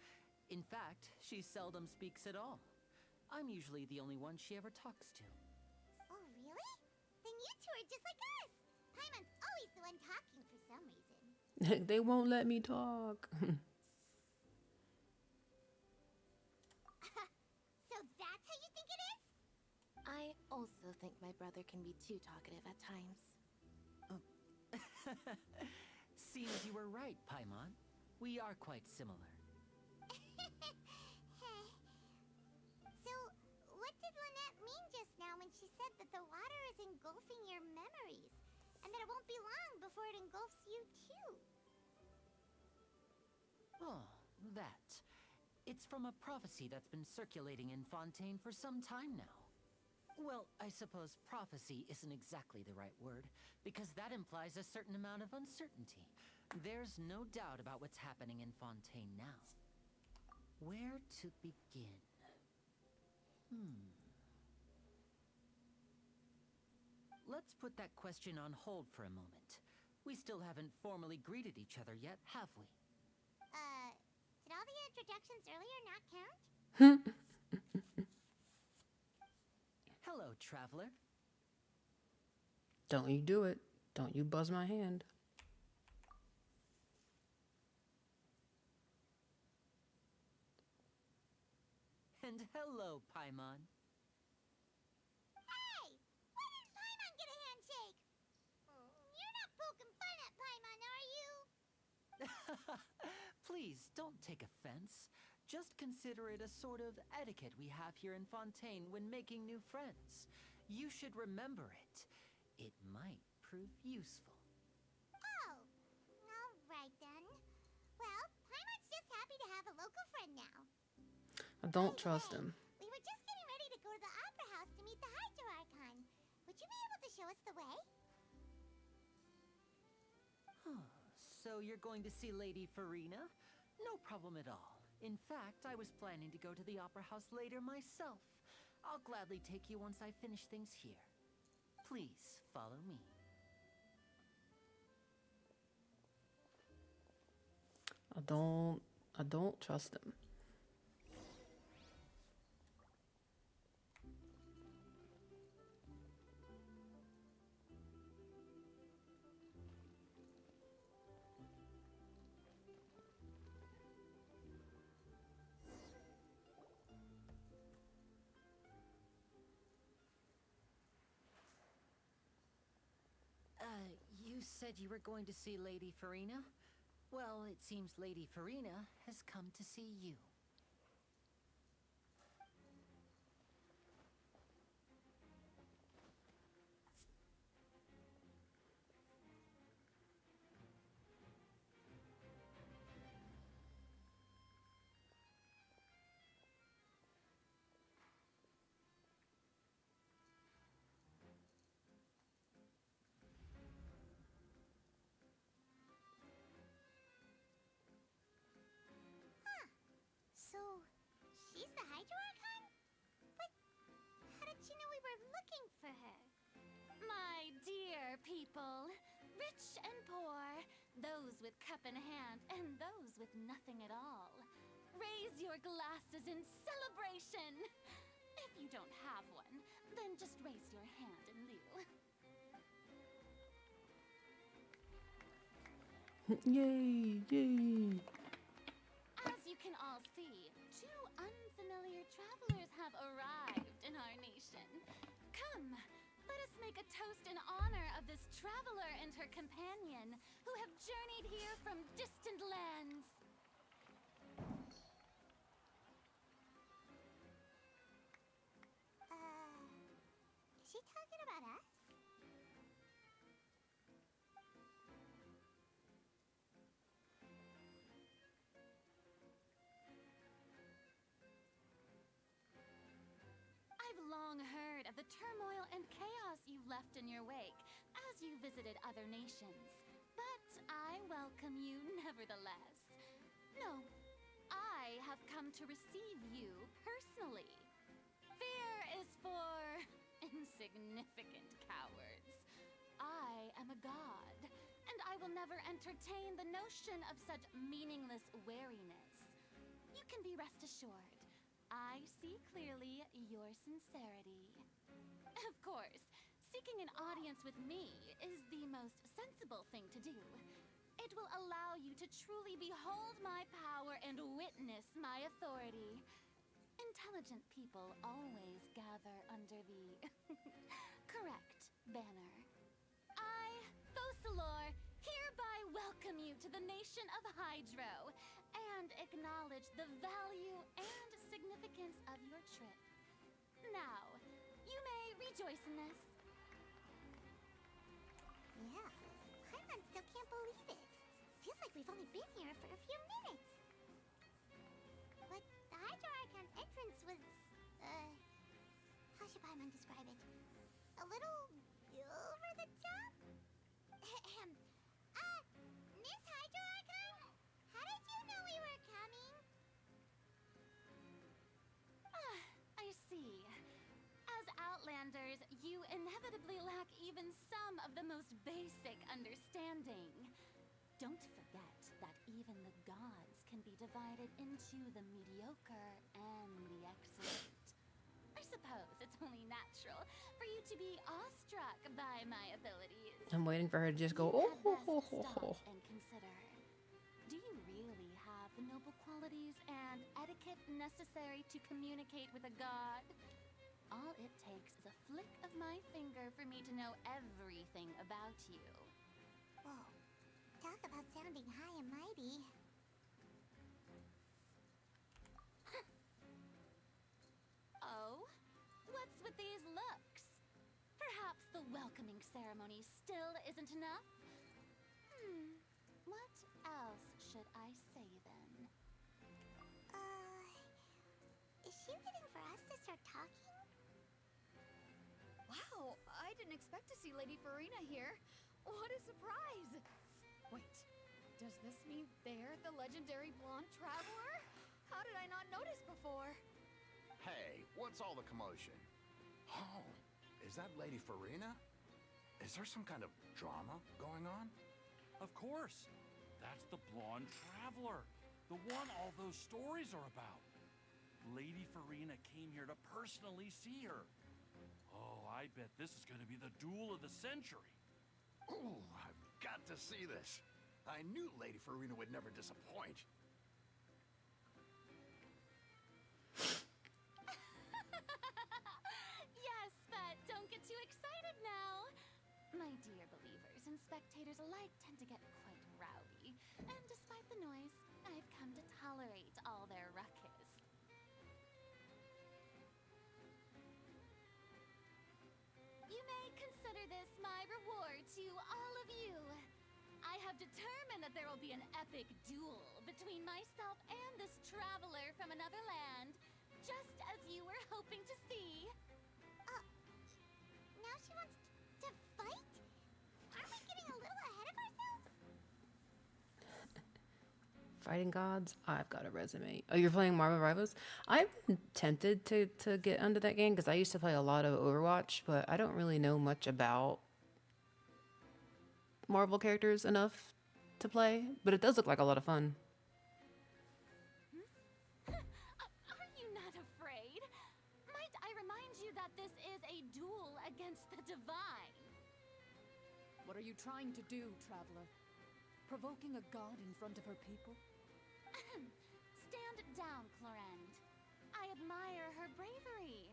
In fact, she seldom speaks at all. I'm usually the only one she ever talks to. Oh, really? Then you two are just like us. Paimon's always the one talking for some reason. They won't let me talk. So that's how you think it is? I also think my brother can be too talkative at times. Seems you were right, Paimon. We are quite similar. So, what did Lynette mean just now when she said that the water is engulfing your memories? And that it won't be long before it engulfs you too? Oh, that. It's from a prophecy that's been circulating in Fontaine for some time now. Well, I suppose prophecy isn't exactly the right word, because that implies a certain amount of uncertainty. There's no doubt about what's happening in Fontaine now. Where to begin? Let's put that question on hold for a moment. We still haven't formally greeted each other yet, have we? Did all the introductions earlier not count? Hello, traveler. Don't you do it. Don't you buzz my hand. And hello, Paimon. Hey! Why didn't Paimon get a handshake? You're not poking fun at Paimon, are you? Please, don't take offense. Just consider it a sort of etiquette we have here in Fontaine when making new friends. You should remember it. It might prove useful. Oh, alright then. Well, Paimon's just happy to have a local friend now. I don't By the trust way, him. We were just getting ready to go to the Opera House to meet the Hydro Archon. Would you be able to show us the way? So you're going to see Lady Furina? No problem at all. In fact, I was planning to go to the Opera House later myself. I'll gladly take you once I finish things here. Please, follow me. I don't trust him. You said you were going to see Lady Furina? Well, it seems Lady Furina has come to see you. So, she's the Hydro Archon? But how did she know we were looking for her? My dear people, rich and poor, those with cup in hand and those with nothing at all. Raise your glasses in celebration. If you don't have one, then just raise your hand in lieu. Yay, yay. As you can all see, two unfamiliar travelers have arrived in our nation. Come, let us make a toast in honor of this traveler and her companion who have journeyed here from distant lands. Is she talking about us? I've long heard of the turmoil and chaos you've left in your wake as you visited other nations. But I welcome you nevertheless. No, I have come to receive you personally. Fear is for insignificant cowards. I am a god, and I will never entertain the notion of such meaningless wariness. You can be rest assured. I see clearly your sincerity. Of course, seeking an audience with me is the most sensible thing to do. It will allow you to truly behold my power and witness my authority. Intelligent people always gather under the correct banner. I, Focalor, hereby welcome you to the nation of Hydro and acknowledge the value and significance of your trip. Now, you may rejoice in this. Yeah, Paimon still can't believe it. Feels like we've only been here for a few minutes. But the Hydro Archon's entrance was, how should Paimon describe it? A little over the top? Ahem. Miss Hydro Archon? How did you know we were coming? I see. As Outlanders, you inevitably lack even some of the most basic understanding. Don't forget that even the gods can be divided into the mediocre and the excellent. I suppose it's only natural for you to be awestruck by my abilities. I'm waiting for her to just go, You oh, had ho, best ho, ho, stop ho. and consider. Do you really have the noble qualities and etiquette necessary to communicate with a god? All it takes is a flick of my finger for me to know everything about you. Whoa. Talk about sounding high and mighty. Oh? What's with these looks? Perhaps the welcoming ceremony still isn't enough? What else should I say then? Is she waiting for us to start talking? Wow, I didn't expect to see Lady Furina here. What a surprise! Wait, does this mean they're the legendary blonde traveler? How did I not notice before? Hey, what's all the commotion? Oh, is that Lady Furina? Is there some kind of drama going on? Of course. That's the blonde traveler. The one all those stories are about. Lady Furina came here to personally see her. Oh, I bet this is going to be the duel of the century. Ooh, I've got to see this. I knew Lady Furina would never disappoint. Yes, but don't get too excited now. My dear believers and spectators alike tend to get quite rowdy, and despite the noise, I've come to tolerate all their ruckus. You may consider this my reward to all of you. I have determined that there will be an epic duel between myself and this traveler from another land, just as you were hoping to see. Now she wants to fight? Aren't we getting a little ahead of ourselves? Fighting gods, I've got a resume. Oh, you're playing Marvel Rivals? I've been tempted to get under that game because I used to play a lot of Overwatch, but I don't really know much about Marvel characters enough to play, but it does look like a lot of fun. Are you not afraid? Might I remind you that this is a duel against the divine? What are you trying to do, traveler? Provoking a god in front of her people? Stand down, Clorend. I admire her bravery.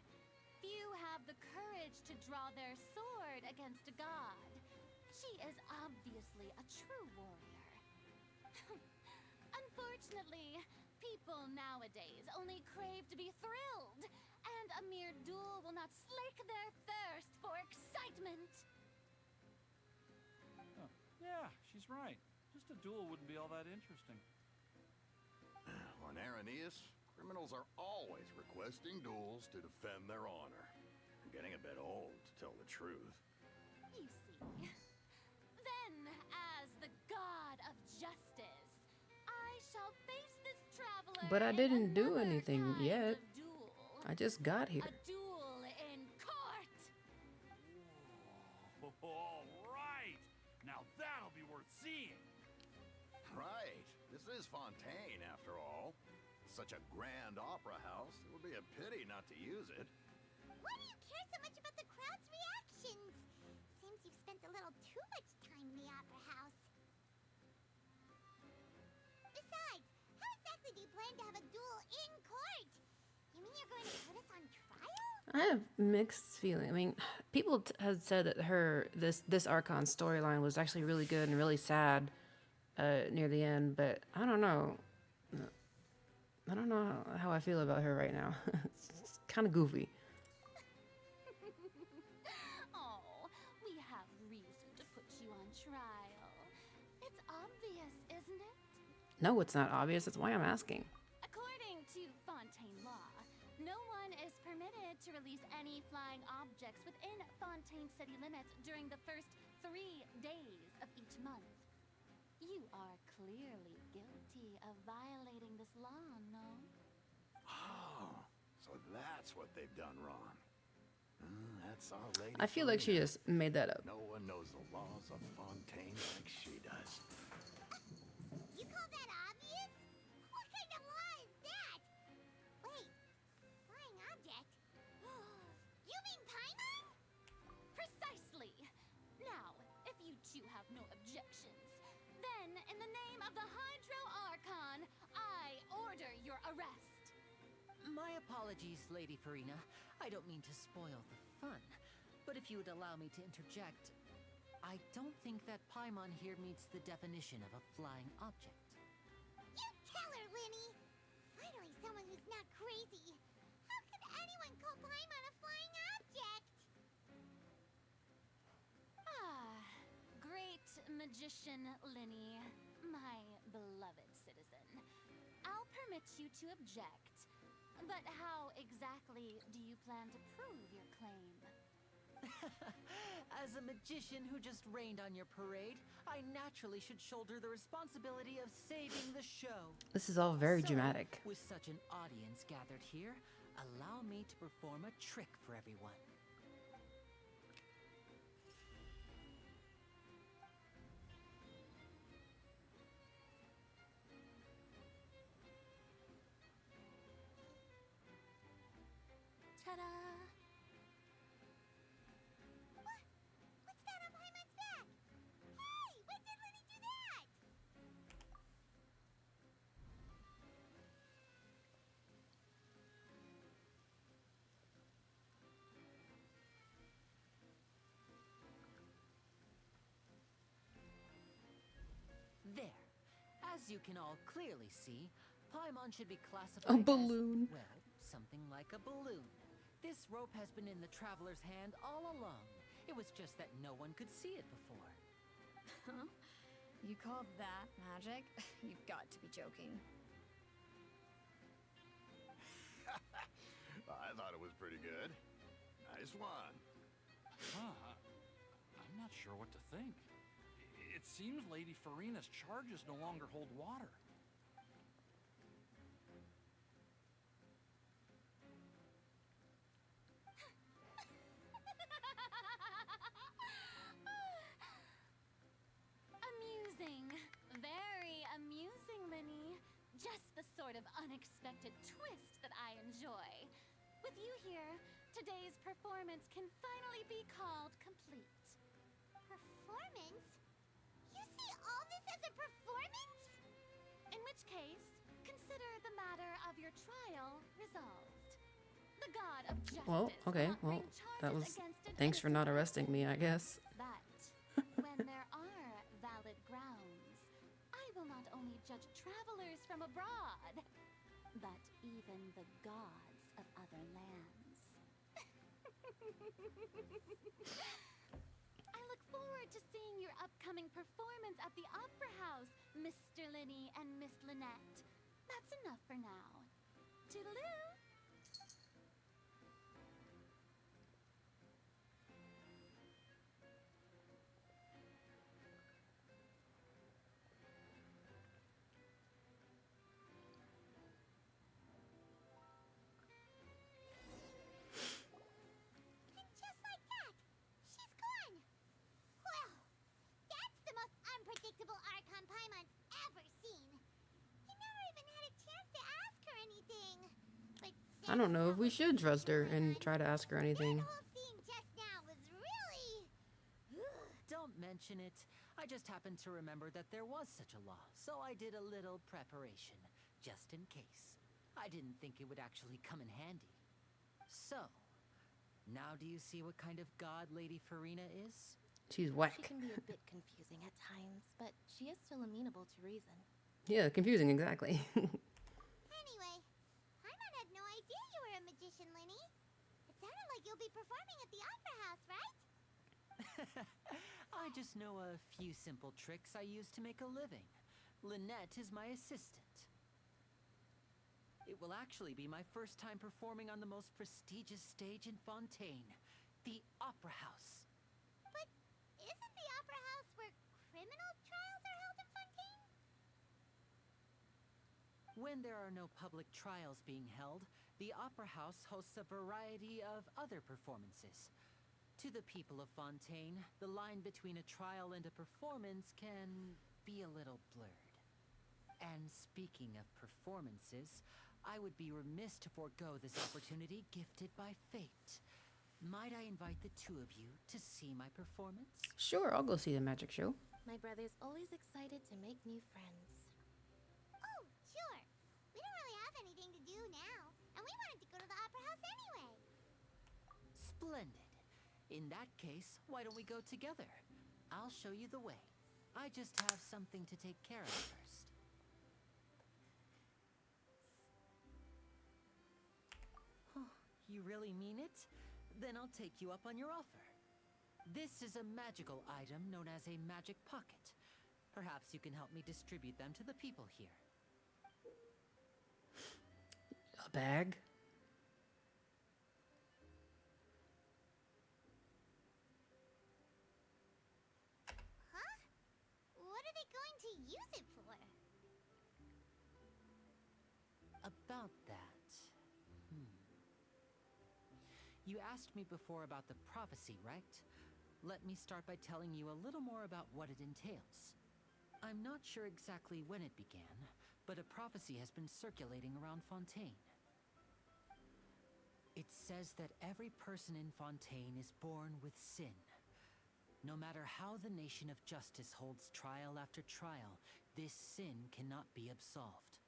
Few have the courage to draw their sword against a god. She is obviously a true warrior. Unfortunately, people nowadays only crave to be thrilled, and a mere duel will not slake their thirst for excitement. Huh. Yeah, she's right. Just a duel wouldn't be all that interesting. On Araneus, criminals are always requesting duels to defend their honor. I'm getting a bit old, to tell the truth. You see. Then, as the god of justice, I shall face this traveler. But I in didn't do another anything kind yet. of duel. I just got here. A duel in court. All right! Now that'll be worth seeing! Right. This is Fontaine, after all. Such a grand opera house, it would be a pity not to use it. Why do you care so much about the crowd's reactions? Seems you've spent a little too much time in the opera house. Besides, how exactly do you plan to have a duel in court? You mean you're going to put us on trial? I have mixed feeling. I mean, people had said that this Archon storyline was actually really good and really sad near the end, but I don't know. I don't know how I feel about her right now. It's kind of goofy. Oh, we have reason to put you on trial. It's obvious, isn't it? No, it's not obvious. That's why I'm asking. According to Fontaine law, no one is permitted to release any flying objects within Fontaine city limits during the first 3 days of each month. You are clearly guilty of violating this law, no? Oh, so that's what they've done wrong. That's our lady. I feel like she just made that up. No one knows the laws of Fontaine like she does. You call that obvious? What kind of law is that? Wait, flying object? You mean Paimon? Precisely! Now, if you two have no objections, then in the name of the Hydro Archon, I order your arrest. My apologies, Lady Furina. I don't mean to spoil the fun, but if you would allow me to interject, I don't think that Paimon here meets the definition of a flying object. You tell her, Linny! Finally someone who's not crazy. How could anyone call Paimon a flying object? Great magician Linny, my beloved citizen. I'll permit you to object, but how exactly do you plan to prove your claim? As a magician who just rained on your parade, I naturally should shoulder the responsibility of saving the show. This is all very So, dramatic. with such an audience gathered here, allow me to perform a trick for everyone. Ta-da! What's that on Paimon's back? Hey, when did Linny do that? There. As you can all clearly see, Paimon should be classified A balloon. as, well, something like a balloon. This rope has been in the traveler's hand all along. It was just that no one could see it before. Huh? You call that magic? You've got to be joking. I thought it was pretty good. Nice one. Huh. I'm not sure what to think. It seems Lady Furina's charges no longer hold water. unexpected twist that I enjoy. With you here, today's performance can finally be called complete. Performance? You see all this as a performance? In which case, consider the matter of your trial resolved. The god of justice Well, okay. will not Well, bring charges that was. against an Thanks for not innocent arresting me, I guess. But when there are valid grounds, I will not only judge travelers from abroad, but even the gods of other lands. I look forward to seeing your upcoming performance at the Opera House, Mr. Linney and Miss Lynette. That's enough for now. Toodaloo! And just like that, she's gone. Well, that's the most unpredictable Archon Paimon's ever seen. He never even had a chance to ask her anything. But I don't know if we should trust her and try to ask her anything. the whole scene just now was really... Don't mention it. I just happened to remember that there was such a law, so I did a little preparation, just in case. I didn't think it would actually come in handy. So, now do you see what kind of god Lady Furina is? She's She whack. can be a bit confusing at times, but she is still amenable to reason. Yeah, confusing, exactly. Anyway, Paimon had no idea you were a magician, Linny. It sounded like you'll be performing at the Opera House, right? I just know a few simple tricks I use to make a living. Lynette is my assistant. It will actually be my first time performing on the most prestigious stage in Fontaine, the Opera House. But isn't the Opera House where criminal trials are held in Fontaine? When there are no public trials being held, the Opera House hosts a variety of other performances. To the people of Fontaine, the line between a trial and a performance can be a little blurred. And speaking of performances, I would be remiss to forego this opportunity gifted by fate. Might I invite the two of you to see my performance? Sure, I'll go see the magic show. My brother's always excited to make new friends. Oh, sure. We don't really have anything to do now, and we wanted to go to the Opera House anyway. Splendid. In that case, why don't we go together? I'll show you the way. I just have something to take care of first. You really mean it? Then I'll take you up on your offer. This is a magical item known as a magic pocket. Perhaps you can help me distribute them to the people here. A bag? Huh? What are they going to use it for? About that. You asked me before about the prophecy, right? Let me start by telling you a little more about what it entails. I'm not sure exactly when it began, but a prophecy has been circulating around Fontaine. It says that every person in Fontaine is born with sin. No matter how the nation of justice holds trial after trial, this sin cannot be absolved.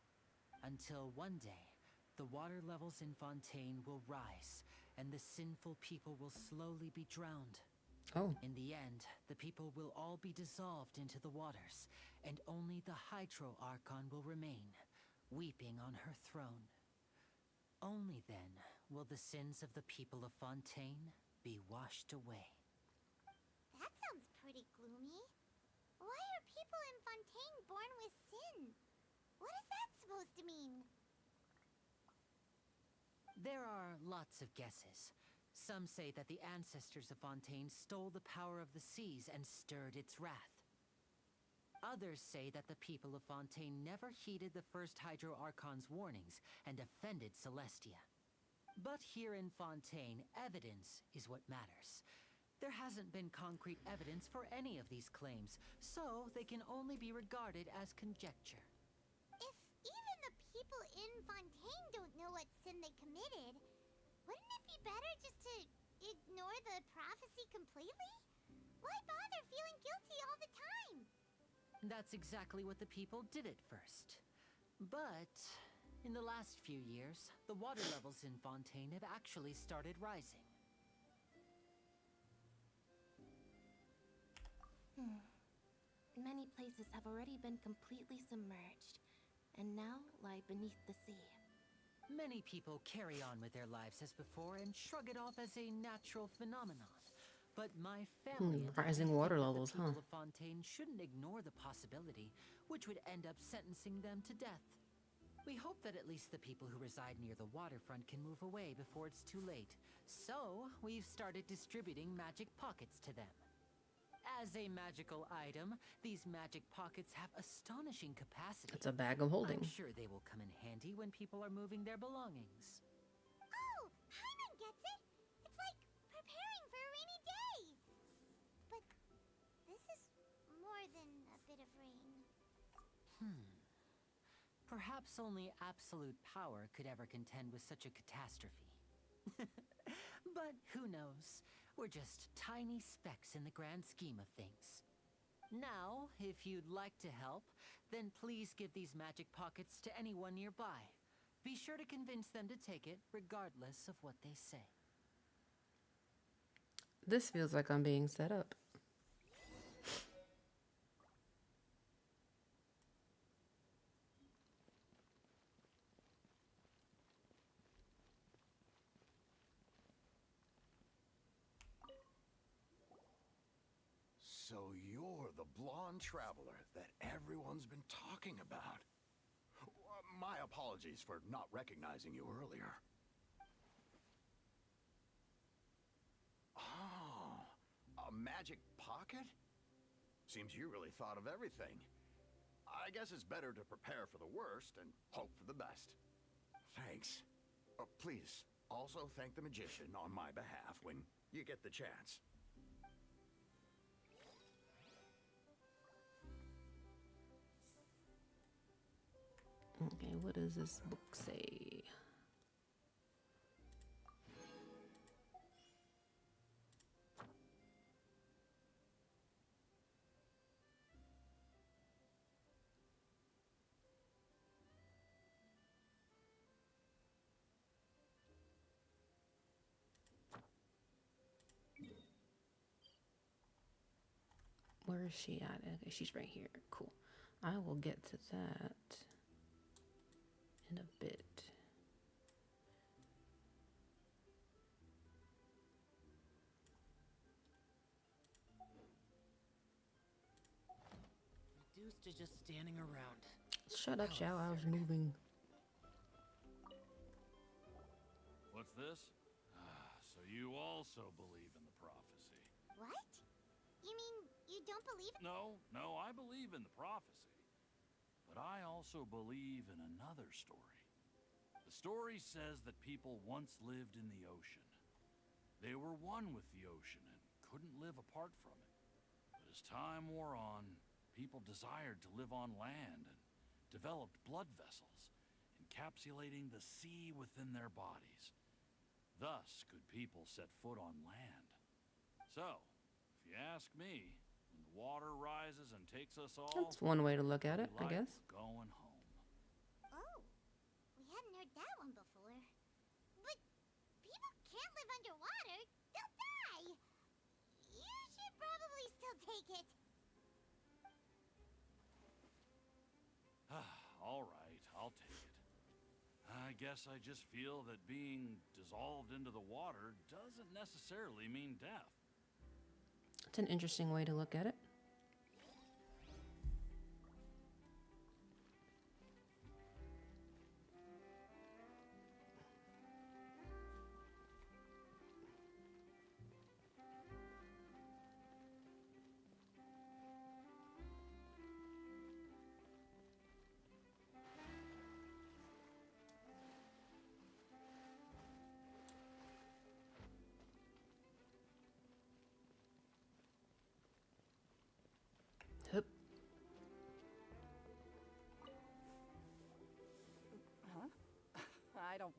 Until one day, the water levels in Fontaine will rise, and the sinful people will slowly be drowned. Oh. In the end, the people will all be dissolved into the waters, and only the Hydro Archon will remain, weeping on her throne. Only then will the sins of the people of Fontaine be washed away. That sounds pretty gloomy. Why are people in Fontaine born with sin? What is that supposed to mean? There are lots of guesses. Some say that the ancestors of Fontaine stole the power of the seas and stirred its wrath. Others say that the people of Fontaine never heeded the first Hydro Archon's warnings and offended Celestia. But here in Fontaine, evidence is what matters. There hasn't been concrete evidence for any of these claims, so they can only be regarded as conjecture. If even the people people in Fontaine don't know what sin they committed, wouldn't it be better just to ignore the prophecy completely? Why bother feeling guilty all the time? That's exactly what the people did at first. But in the last few years, the water levels in Fontaine have actually started rising. Many places have already been completely submerged, and now lie beneath the sea. Many people carry on with their lives as before and shrug it off as a natural phenomenon. But my family and I Rising think water that levels, the people huh? of Fontaine shouldn't ignore the possibility, which would end up sentencing them to death. We hope that at least the people who reside near the waterfront can move away before it's too late. So, we've started distributing magic pockets to them. As a magical item, these magic pockets have astonishing capacity. It's a bag of holding. I'm sure they will come in handy when people are moving their belongings. Oh, Paimon gets it! It's like preparing for a rainy day! But this is more than a bit of rain. Perhaps only absolute power could ever contend with such a catastrophe. But who knows? We're just tiny specks in the grand scheme of things. Now, if you'd like to help, then please give these magic pockets to anyone nearby. Be sure to convince them to take it, regardless of what they say. This feels like I'm being set up. So you're the blonde traveler that everyone's been talking about. My apologies for not recognizing you earlier. Oh, a magic pocket? Seems you really thought of everything. I guess it's better to prepare for the worst and hope for the best. Thanks. Please, also thank the magician on my behalf when you get the chance. Okay, what does this book say? Where is she at? Okay, she's right here. Cool. I will get to that in a bit. Reduced to just standing around. Shut up, Xiao. I was moving. What's this? So you also believe in the prophecy? What? You mean you don't believe it? No, I believe in the prophecy. But I also believe in another story. The story says that people once lived in the ocean. They were one with the ocean and couldn't live apart from it. But as time wore on, people desired to live on land and developed blood vessels, encapsulating the sea within their bodies. Thus could people set foot on land. So, if you ask me, when the water rises and takes us all, That's one way to look at it, I like guess. we're going home. Oh, we hadn't heard that one before. But people can't live underwater. They'll die. You should probably still take it. All right, I'll take it. I guess I just feel that being dissolved into the water doesn't necessarily mean death. It's an interesting way to look at it.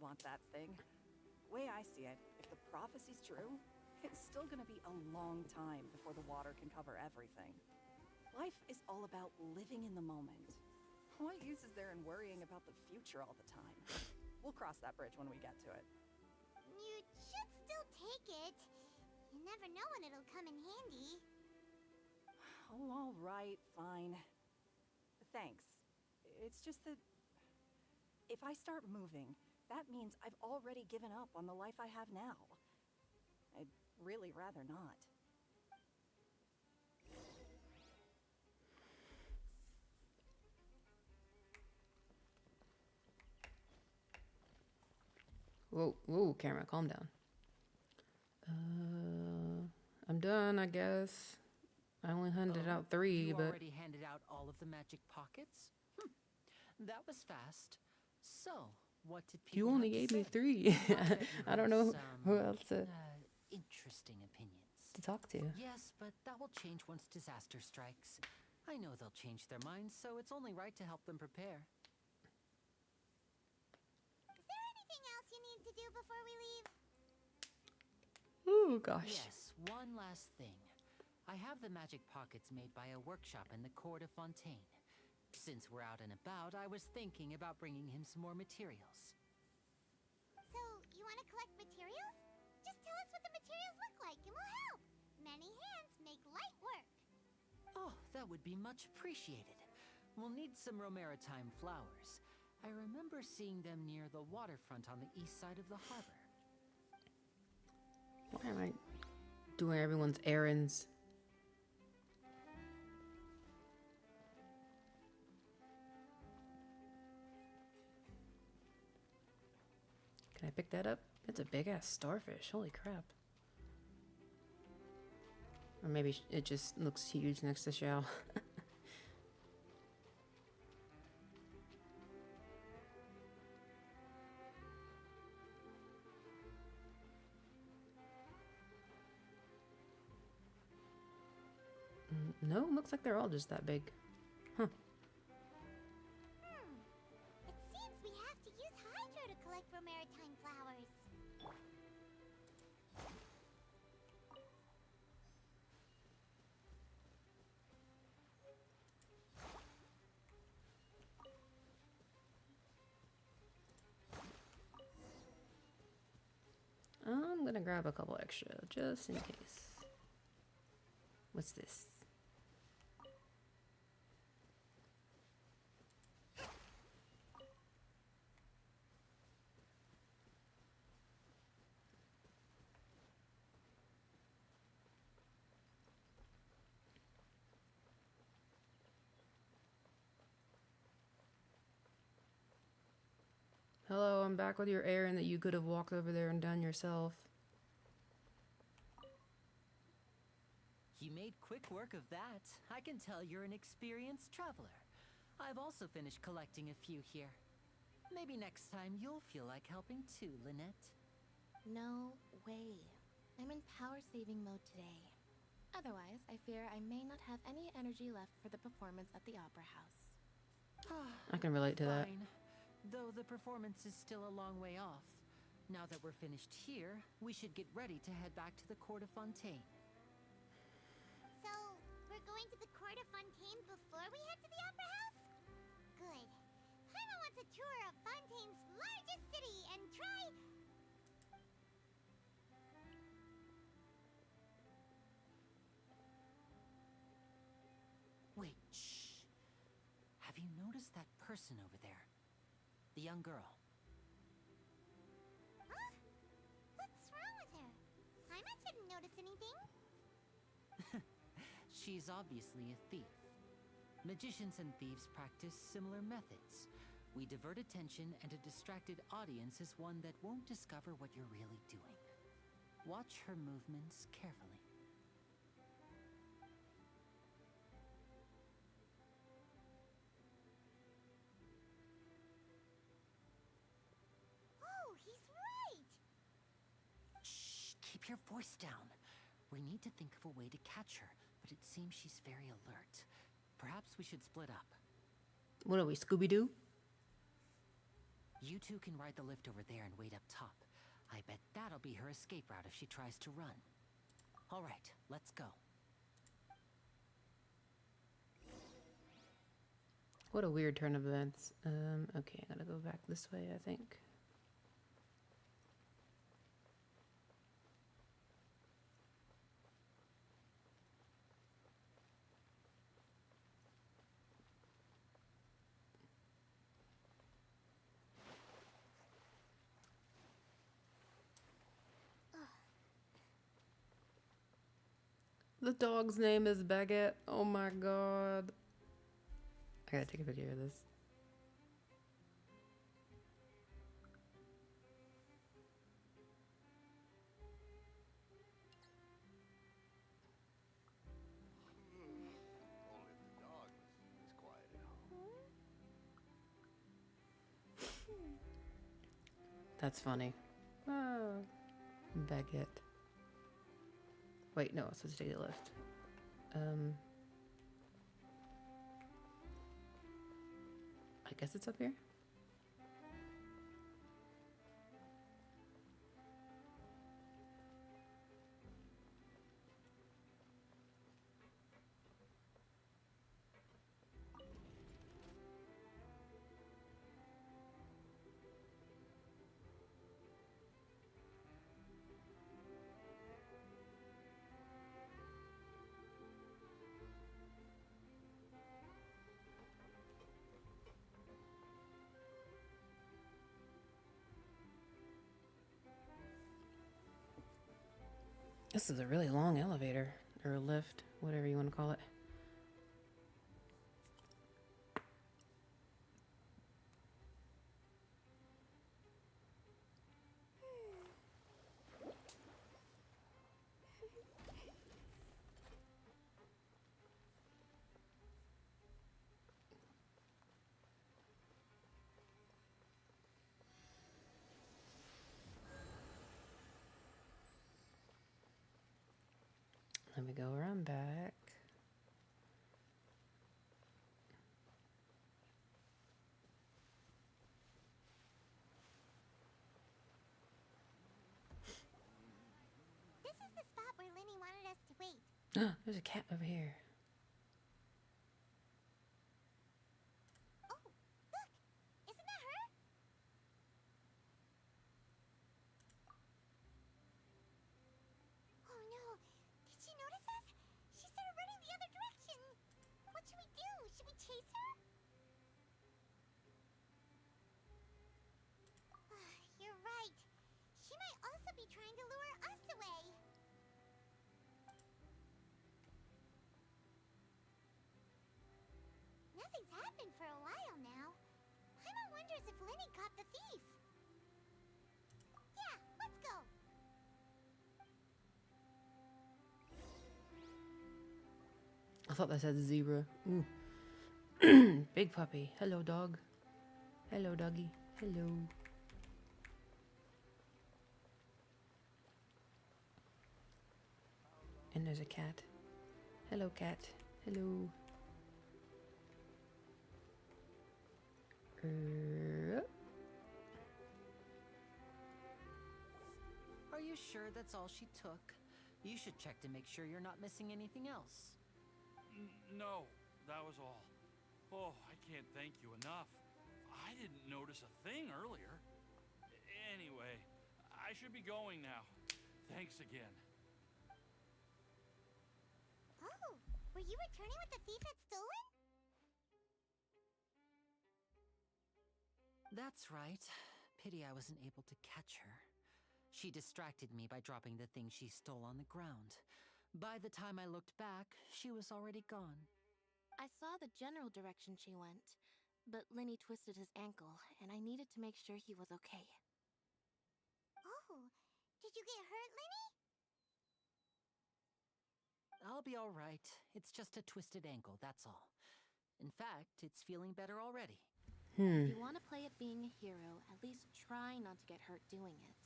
want that thing. Way I see it, if the prophecy's true, it's still gonna be a long time before the water can cover everything. Life is all about living in the moment. What use is there in worrying about the future all the time? We'll cross that bridge when we get to it. You should still take it. You never know when it'll come in handy. Oh, all right, fine. Thanks. It's just that if I start moving, that means I've already given up on the life I have now. I'd really rather not. Whoa, whoa, camera, calm down. I'm done, I guess. I only handed out 3, you but... already handed out all of the magic pockets? That was fast. So, what did people You only have gave to me say? 3. I don't know who else to Interesting opinions. talk to. Yes, but that will change once disaster strikes. I know they'll change their minds, so it's only right to help them prepare. Is there anything else you need to do before we leave? Oh, gosh. Yes, one last thing. I have the magic pockets made by a workshop in the court of Fontaine. Since we're out and about, I was thinking about bringing him some more materials. So, you want to collect materials? Just tell us what the materials look like and we'll help. Many hands make light work. Oh, that would be much appreciated. We'll need some Romaritime flowers. I remember seeing them near the waterfront on the east side of the harbor. Why am I doing everyone's errands? Can I pick that up? It's a big-ass starfish. Holy crap. Or maybe it just looks huge next to Xiao. No, looks like they're all just that big. Huh. It seems we have to use Hydro to collect Romaritime flowers. I'm gonna grab a couple extra, just in case. What's this? Hello, I'm back with your errand that you could have walked over there and done yourself. You made quick work of that. I can tell you're an experienced traveler. I've also finished collecting a few here. Maybe next time you'll feel like helping too, Lynette. No way. I'm in power-saving mode today. Otherwise, I fear I may not have any energy left for the performance at the Opera House. I can relate to that. Fine. Though the performance is still a long way off. Now that we're finished here, we should get ready to head back to the court of Fontaine. So, we're going to the court of Fontaine before we head to the Opera House? Good. Paimon wants a tour of Fontaine's largest city and try... Wait, shh. Have you noticed that person over there? The young girl. Huh? What's wrong with her? Paimon didn't notice anything. She's obviously a thief. Magicians and thieves practice similar methods. We divert attention, and a distracted audience is one that won't discover what you're really doing. Watch her movements carefully. Oh, he's right! Shh, keep your voice down. We need to think of a way to catch her, but it seems she's very alert. Perhaps we should split up. What are we, Scooby-Doo? You two can ride the lift over there and wait up top. I bet that'll be her escape route if she tries to run. All right, let's go. What a weird turn of events. Okay, I gotta go back this way, I think. The dog's name is Baguette. Oh my god. I gotta take a video of this. Only if the dog is quiet at home. That's funny. Oh, Baguette. Wait, no, it's supposed to take a lift. I guess it's up here. This is a really long elevator, or a lift, whatever you want to call it. Let me go around back. This is the spot where Lenny wanted us to wait. There's a cat over here. Oh, look! Isn't that her? Oh no! Did she notice us? She started running the other direction! What should we do? Should we chase her? You're right. She might also be trying to lure us away. Nothing's happened for a while now. Paimon wonders if Lenny caught the thief. Yeah, let's go. I thought that said zebra. Ooh. Big puppy. Hello, dog. Hello, doggy. Hello. And there's a cat. Hello, cat. Hello. Are you sure that's all she took? You should check to make sure you're not missing anything else. No, that was all. Oh, I can't thank you enough. I didn't notice a thing earlier. Anyway, I should be going now. Thanks again. Oh, were you returning what the thief had stolen? That's right. Pity I wasn't able to catch her. She distracted me by dropping the thing she stole on the ground. By the time I looked back, she was already gone. I saw the general direction she went, but Lenny twisted his ankle, and I needed to make sure he was okay. Oh, did you get hurt, Lenny? I'll be all right. It's just a twisted ankle, that's all. In fact, it's feeling better already. If you want to play at being a hero, at least try not to get hurt doing it.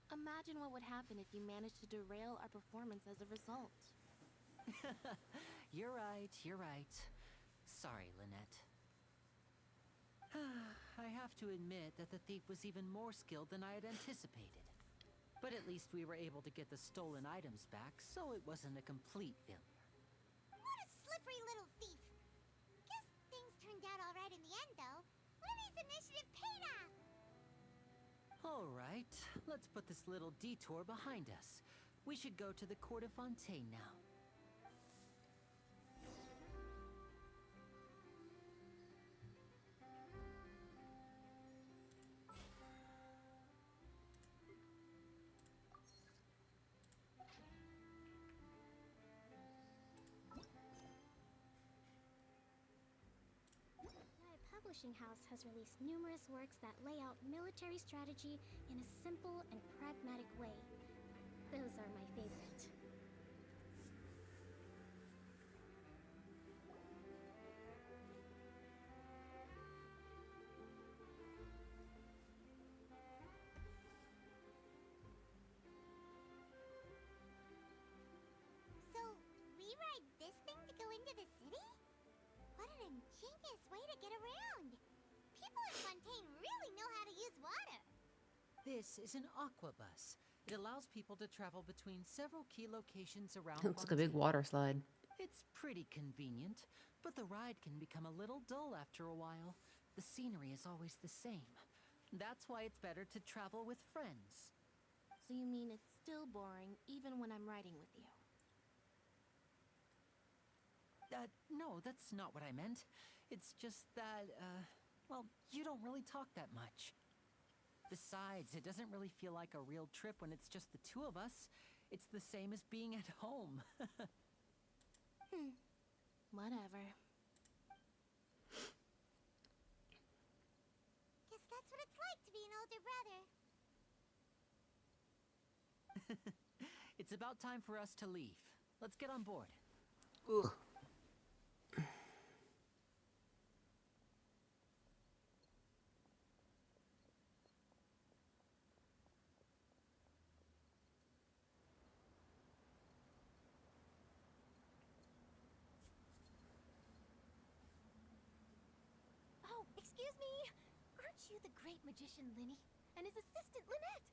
Imagine what would happen if you managed to derail our performance as a result. You're right, you're right. Sorry, Lynette. I have to admit that the thief was even more skilled than I had anticipated. But at least we were able to get the stolen items back, so it wasn't a complete failure. What a slippery little thief. Guess things turned out all right in the end, though. Lily's initiative paid off. All right, let's put this little detour behind us. We should go to the court of Fontaine now. The publishing house has released numerous works that lay out military strategy in a simple and pragmatic way. Those are my favorite. So, we ride this thing to go into the city? What an ingenious way to get around! People in Fontaine really know how to use water! This is an aqua bus. It allows people to travel between several key locations around Looks like a big Fontaine. water slide. It's pretty convenient, but the ride can become a little dull after a while. The scenery is always the same. That's why it's better to travel with friends. So you mean it's still boring even when I'm riding with you? No, that's not what I meant. It's just that, well, you don't really talk that much. Besides, it doesn't really feel like a real trip when it's just the two of us. It's the same as being at home. Whatever. Guess that's what it's like to be an older brother. It's about time for us to leave. Let's get on board. Ugh. Oh, excuse me! Aren't you the great magician Linny? And his assistant Lynette?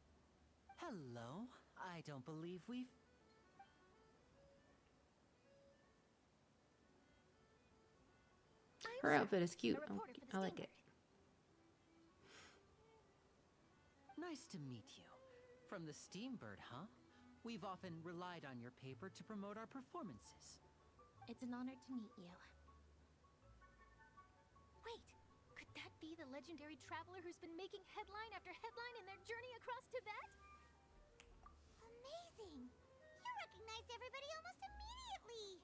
Hello. I don't believe we've... Her outfit is cute. I like it. Nice to meet you. From the Steambird, huh? We've often relied on your paper to promote our performances. It's an honor to meet you. Wait, could that be the legendary traveler who's been making headline after headline in their journey across Tibet? Amazing! You recognize everybody almost immediately!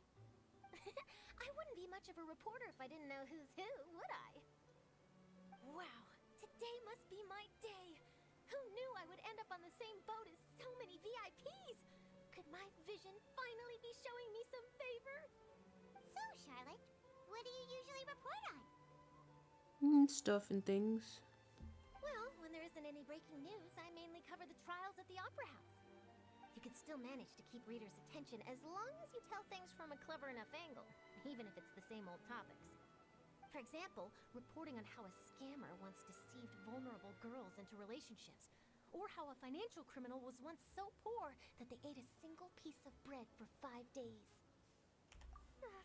I wouldn't be much of a reporter if I didn't know who's who, would I? Wow, today must be my day! Who knew I would end up on the same boat as so many VIPs? Could my vision finally be showing me some favor? So, Charlotte, what do you usually report on? Stuff and things. Well, when there isn't any breaking news, I mainly cover the trials at the Opera House. You can still manage to keep readers' attention as long as you tell things from a clever enough angle, even if it's the same old topics. For example, reporting on how a scammer once deceived vulnerable girls into relationships, or how a financial criminal was once so poor that they ate a single piece of bread for 5 days.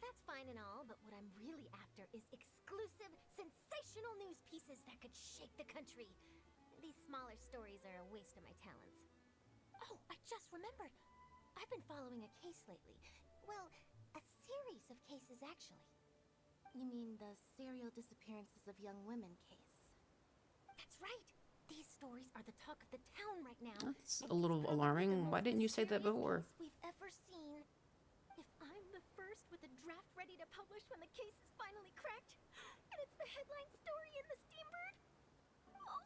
That's fine and all, but what I'm really after is exclusive, sensational news pieces that could shake the country. These smaller stories are a waste of my talents. Oh, I just remembered. I've been following a case lately. Well, a series of cases, actually. You mean the serial disappearances of young women case? That's right. These stories are the talk of the town right now. That's a little alarming. Why didn't you say that before? We've ever seen. If I'm the first with a draft ready to publish when the case is finally cracked, and it's the headline story in the Steambird, oh,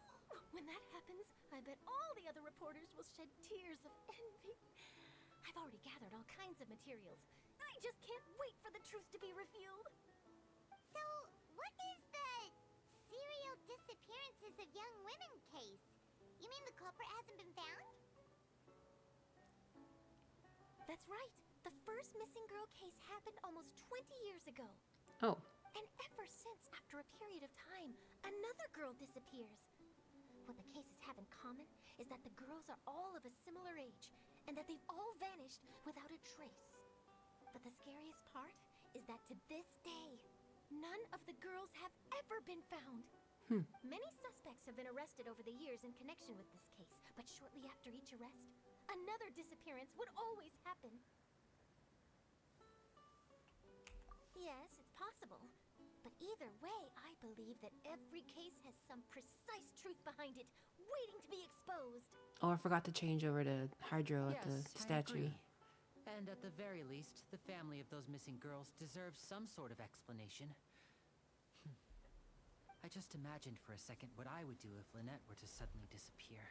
when that happens, I bet all the other reporters will shed tears of envy. I've already gathered all kinds of materials. I just can't wait for the truth to be revealed. So, what is the serial disappearances of young women case? You mean the culprit hasn't been found? That's right. The first missing girl case happened almost 20 years ago. Oh. And ever since, after a period of time, another girl disappears. What the cases have in common is that the girls are all of a similar age, and that they've all vanished without a trace. But the scariest part is that to this day, none of the girls have ever been found. Many suspects have been arrested over the years in connection with this case, but shortly after each arrest, another disappearance would always happen. Yes, it's possible. But either way, I believe that every case has some precise truth behind it, waiting to be exposed. Oh, I forgot to change over to Hydro at the Yes, I statue. agree. And at the very least, the family of those missing girls deserves some sort of explanation. I just imagined for a second what I would do if Lynette were to suddenly disappear.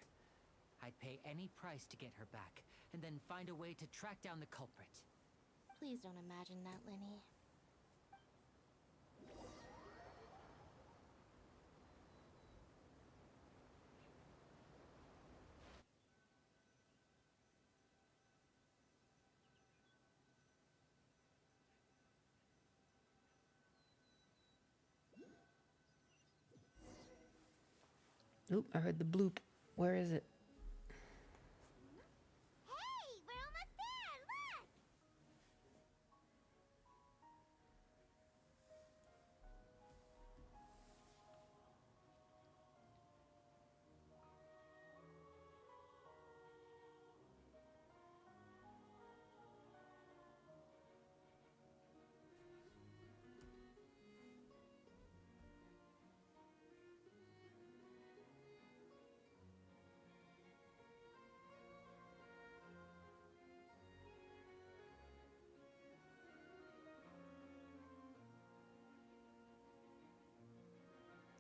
I'd pay any price to get her back, and then find a way to track down the culprit. Please don't imagine that, Lenny. Oop, I heard the bloop. Where is it? Hey, we're almost there! Look!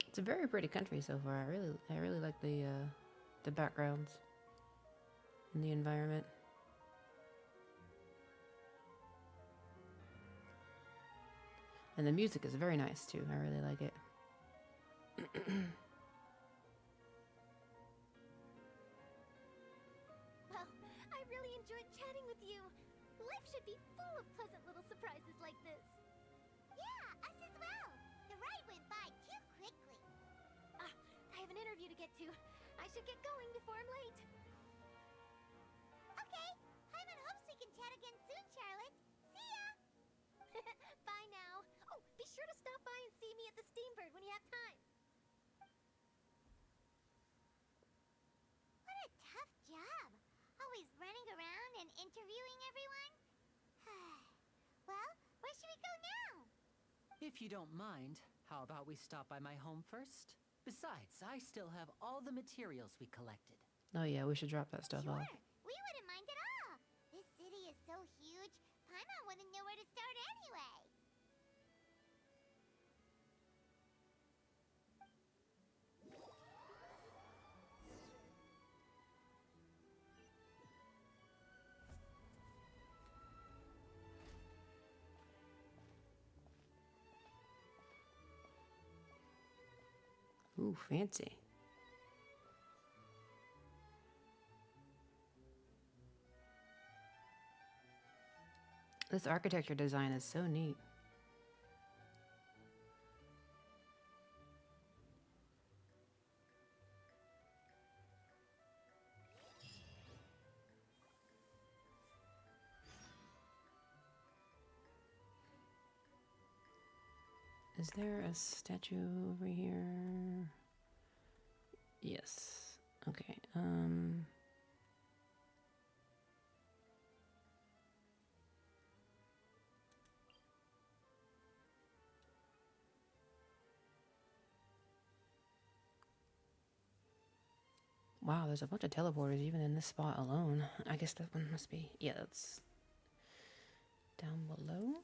It's a very pretty country so far. I really like the backgrounds and the environment. And the music is very nice too. I really like it. Well, I really enjoyed chatting with you. Life should be full of pleasant little surprises like this. Yeah, us as well. The ride went by too quickly. I have an interview to get to. I should get going before I'm late. Okay, Hyman hopes we can chat again soon, Charlotte. See ya! Bye now. Oh, be sure to stop by and see me at the Steambird when you have time. What a tough job. Always running around and interviewing everyone. Well, where should we go now? If you don't mind, how about we stop by my home first? Besides, I still have all the materials we collected. Oh yeah, we should drop that stuff off. We wouldn't mind at all. This city is so huge, Paimon wouldn't know where to start anyway. Ooh, fancy. This architecture design is so neat. Is there a statue over here? Yes. Okay. Wow, there's a bunch of teleporters even in this spot alone. I guess that one must be... Yeah, that's down below.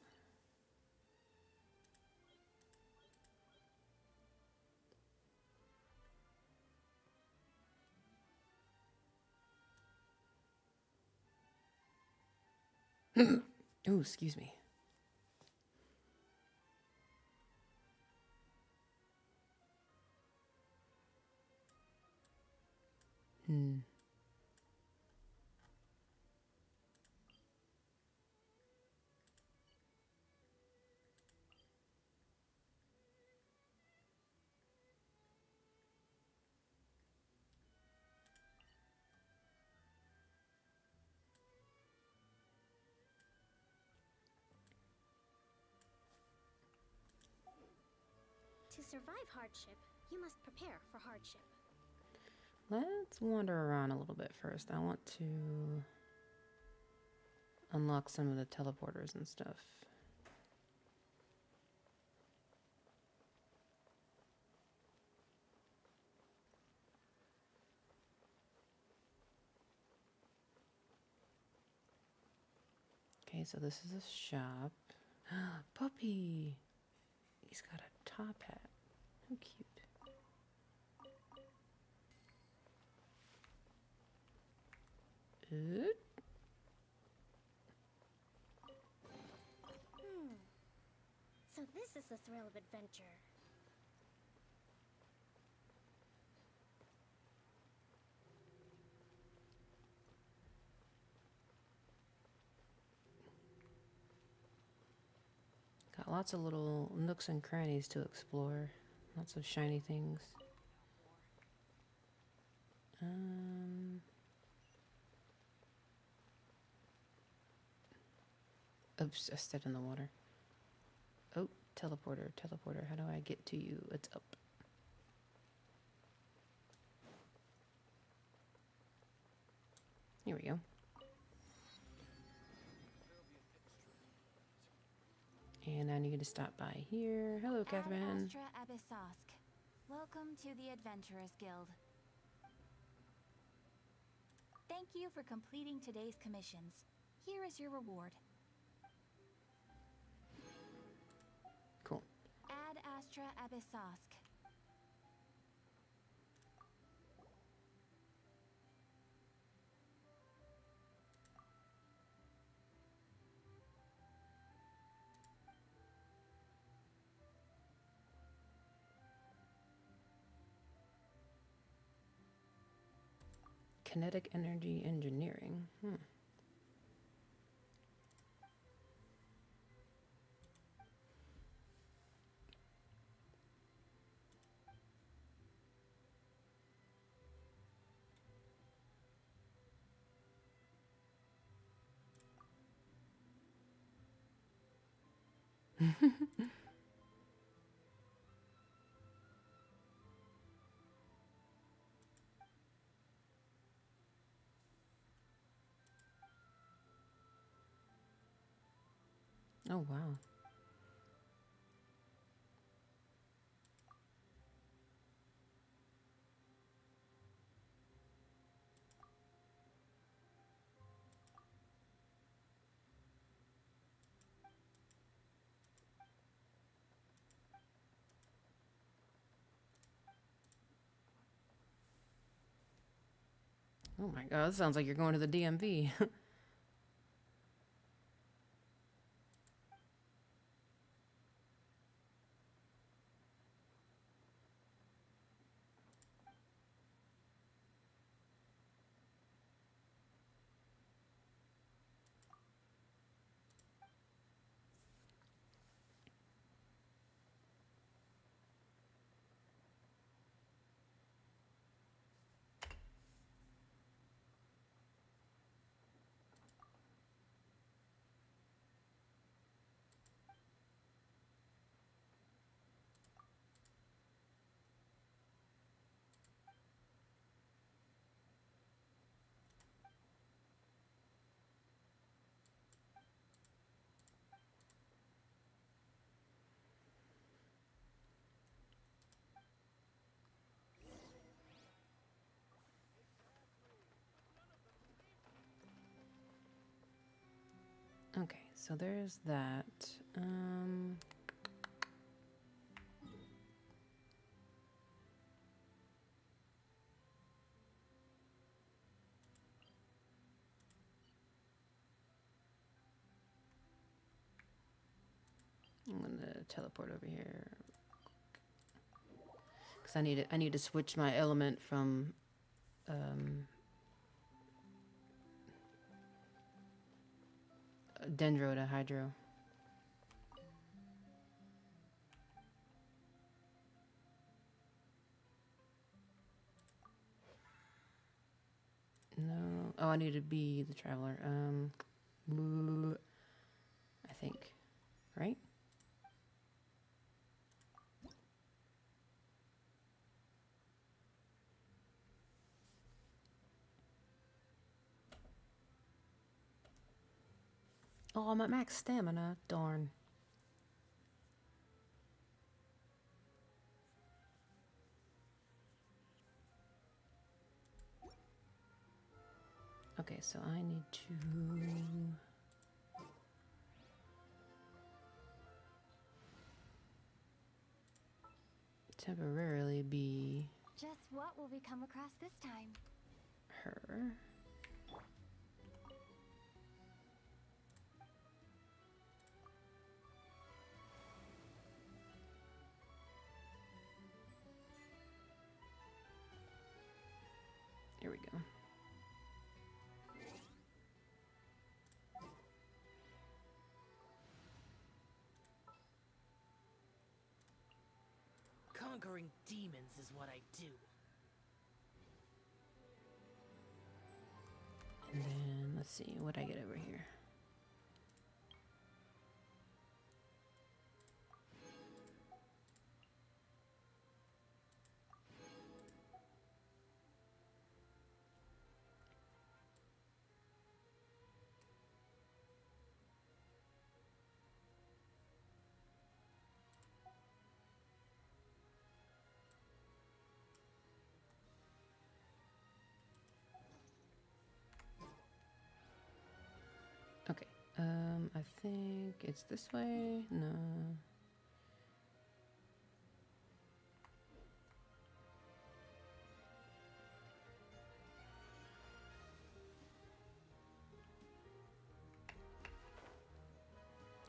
Ooh, excuse me. survive hardship, you must prepare for hardship. Let's wander around a little bit first. I want to unlock some of the teleporters and stuff. Okay, so this is a shop. Puppy! He's got a top hat. How cute. So this is the thrill of adventure. Got lots of little nooks and crannies to explore. Lots of shiny things. Oops, I stepped in the water. Oh, teleporter, teleporter. How do I get to you? It's up. Here we go. And I need to stop by here. Hello, Catherine. Ad Astra Abyssosk. Welcome to the Adventurers Guild. Thank you for completing today's commissions. Here is your reward. Cool. Ad Astra Abyssosk. Kinetic energy engineering. Oh, wow. Oh my god, that sounds like you're going to the DMV. Okay, so there's that. I'm gonna teleport over here because I need to switch my element from Dendro to Hydro. No. Oh, I need to be the Traveler. I think. Right? Oh, I'm at max stamina. Darn. Okay, so I need to temporarily be Just what will we come across this time? her. Here we go. Conquering demons is what I do. And then let's see what I get over here. Okay. I think it's this way. No.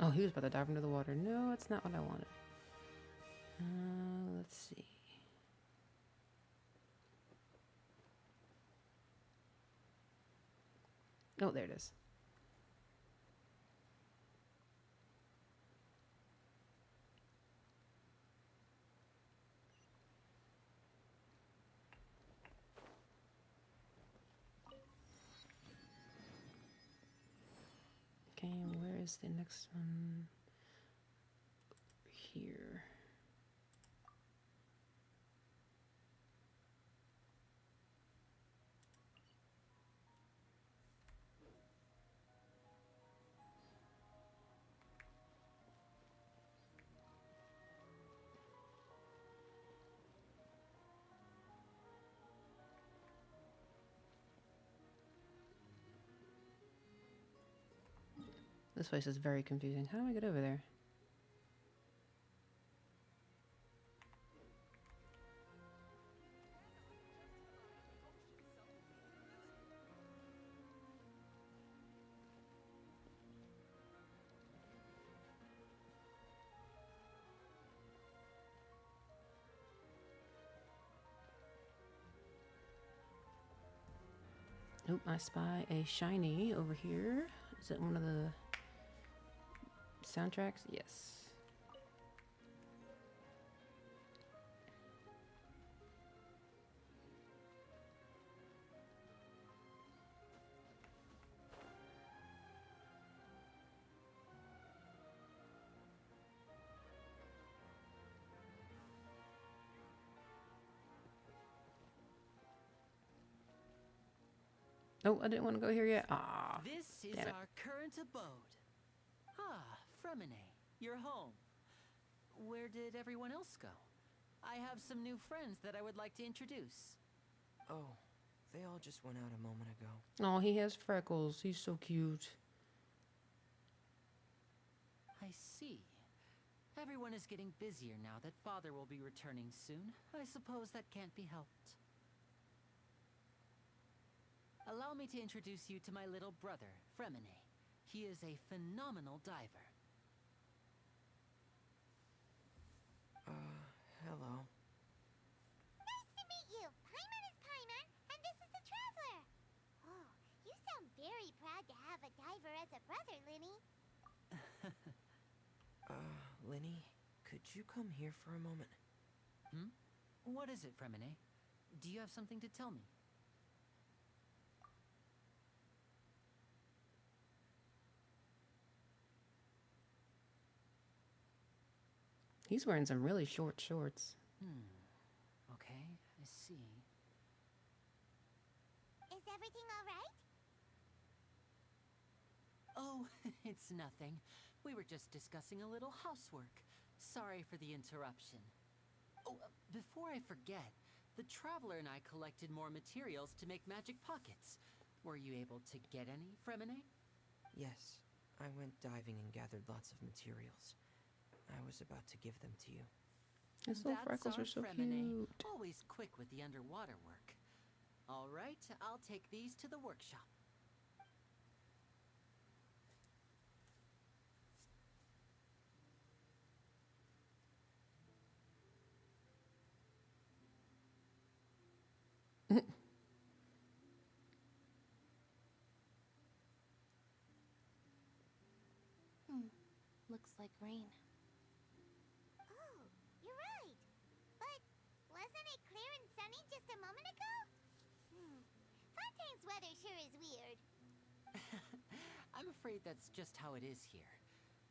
Oh, he was about to dive into the water. No, it's not what I wanted. Let's see. Oh, there it is. Okay, where is the next one? Over here. This place is very confusing. How do I get over there? Nope, I spy a shiny over here. Is it one of the soundtracks? Yes. Oh, I didn't want to go here yet. Ah, This is damn it. our current abode. Ah, Fremine, you're home. Where did everyone else go? I have some new friends that I would like to introduce. Oh, they all just went out a moment ago. Oh, he has freckles. He's so cute. I see. Everyone is getting busier now that Father will be returning soon. I suppose that can't be helped. Allow me to introduce you to my little brother, Fremine. He is a phenomenal diver. Hello. Nice to meet you. Paimon is Paimon, and this is the Traveler. Oh, you sound very proud to have a diver as a brother, Linny. Linny, could you come here for a moment? What is it, Fremine? Do you have something to tell me? He's wearing some really short shorts. Okay, I see. Is everything all right? Oh, it's nothing. We were just discussing a little housework. Sorry for the interruption. Oh, before I forget, the Traveler and I collected more materials to make magic pockets. Were you able to get any, Fremine? Yes, I went diving and gathered lots of materials. I was about to give them to you. His little freckles are so cute. Always quick with the underwater work. All right, I'll take these to the workshop. Looks like rain. Oh, you're right. But wasn't it clear and sunny just a moment ago? Fontaine's weather sure is weird. I'm afraid that's just how it is here.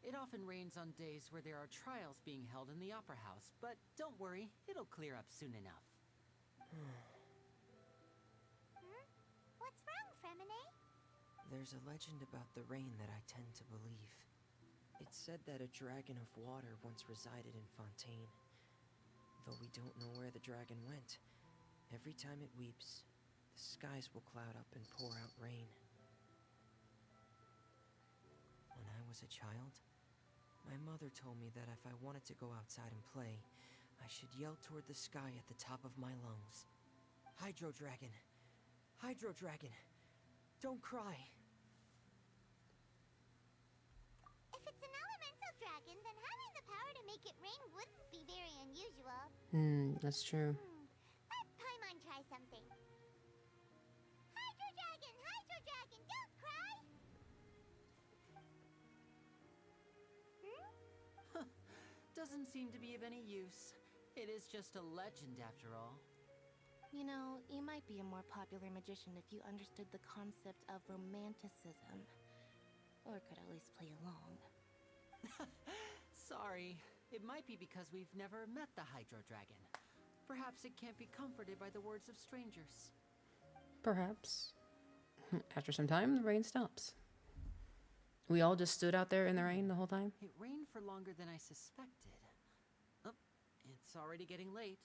It often rains on days where there are trials being held in the Opera House, but don't worry, it'll clear up soon enough. What's wrong, Fremine? There's a legend about the rain that I tend to believe. It's said that a dragon of water once resided in Fontaine. Though we don't know where the dragon went, every time it weeps, the skies will cloud up and pour out rain. When I was a child, my mother told me that if I wanted to go outside and play, I should yell toward the sky at the top of my lungs. Hydro Dragon! Hydro Dragon! Don't cry! If it's an elemental dragon, then having the power to make it rain wouldn't be very unusual. That's true. Let Paimon try something. Hydro Dragon! Hydro Dragon! Don't cry! Doesn't seem to be of any use. It is just a legend after all. You know, you might be a more popular magician if you understood the concept of romanticism. Or could at least play along. Sorry. It might be because we've never met the Hydro Dragon. Perhaps it can't be comforted by the words of strangers. Perhaps. After some time, the rain stops. We all just stood out there in the rain the whole time? It rained for longer than I suspected. Oh, it's already getting late.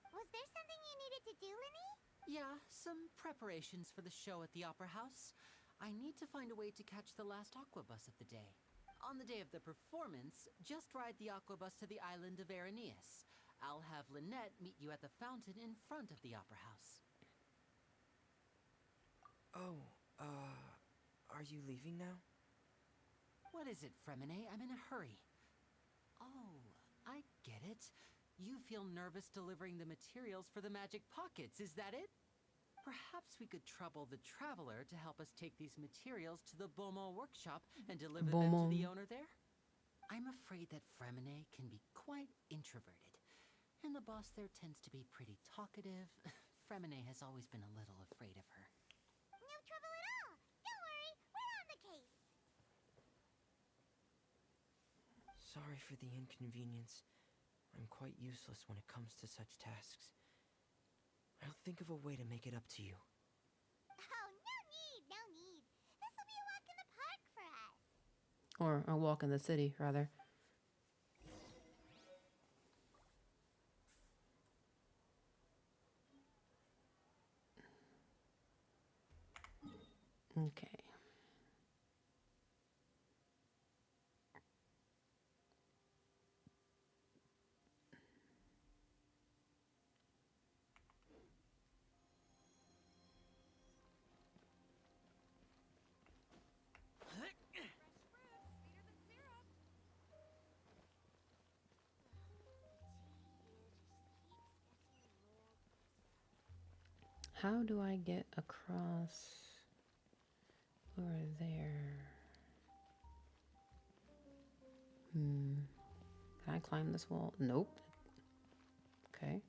Was there something you needed to do, Linny? Yeah, some preparations for the show at the Opera House. I need to find a way to catch the last aqua bus of the day. On the day of the performance, just ride the aqua bus to the island of Araneus. I'll have Lynette meet you at the fountain in front of the Opera House. Oh, are you leaving now? What is it, Fremine? I'm in a hurry. Oh, I get it. You feel nervous delivering the materials for the magic pockets, is that it? Perhaps we could trouble the Traveler to help us take these materials to the Beaumont workshop and deliver them to the owner there? I'm afraid that Fremine can be quite introverted, and the boss there tends to be pretty talkative. Fremine has always been a little afraid of her. No trouble at all. Don't worry, we're on the case. Sorry for the inconvenience. I'm quite useless when it comes to such tasks. I'll think of a way to make it up to you. Oh, no need, no need. This'll be a walk in the park for us. Or a walk in the city, rather. Okay. How do I get across over there? Can I climb this wall? Nope. Okay.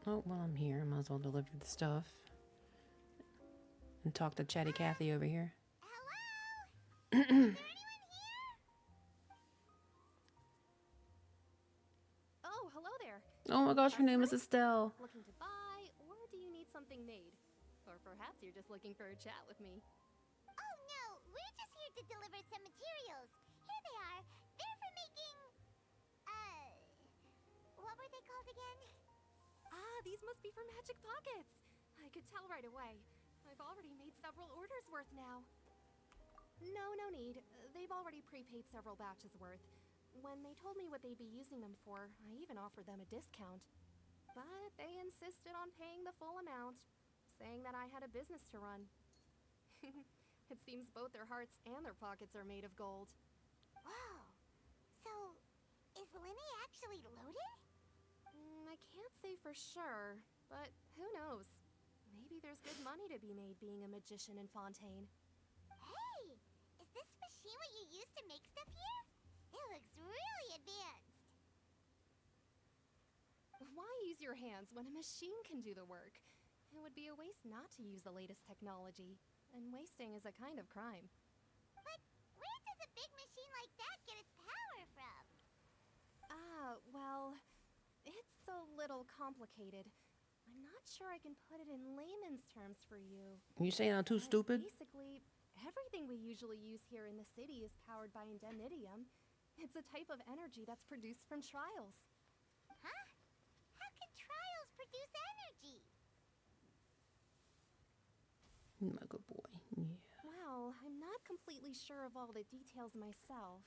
Oh, well, I'm here. I might as well deliver the stuff. And talk to Chatty Cathy over here. Hello? Is there anyone here? Oh my gosh, her name is Estelle. Looking to buy, or do you need something made? Or perhaps you're just looking for a chat with me. Oh no, we're just here to deliver some materials. Here they are. They're for making, what were they called again? Ah, these must be for magic pockets. I could tell right away. I've already made several orders worth now. No need. They've already prepaid several batches worth. When they told me what they'd be using them for, I even offered them a discount. But they insisted on paying the full amount, saying that I had a business to run. It seems both their hearts and their pockets are made of gold. Whoa. So, is Linny actually loaded? I can't say for sure, but who knows? Maybe there's good money to be made being a magician in Fontaine. Hey, is this machine what you use to make stuff here? It looks really advanced. Why use your hands when a machine can do the work? It would be a waste not to use the latest technology, and wasting is a kind of crime. But where does a big machine like that get its power from? Well, it's a little complicated. I'm not sure I can put it in layman's terms for you. You saying I'm too stupid? Basically, everything we usually use here in the city is powered by indemnitium. It's a type of energy that's produced from trials. Huh? How can trials produce energy? My good boy. Yeah. Well, I'm not completely sure of all the details myself,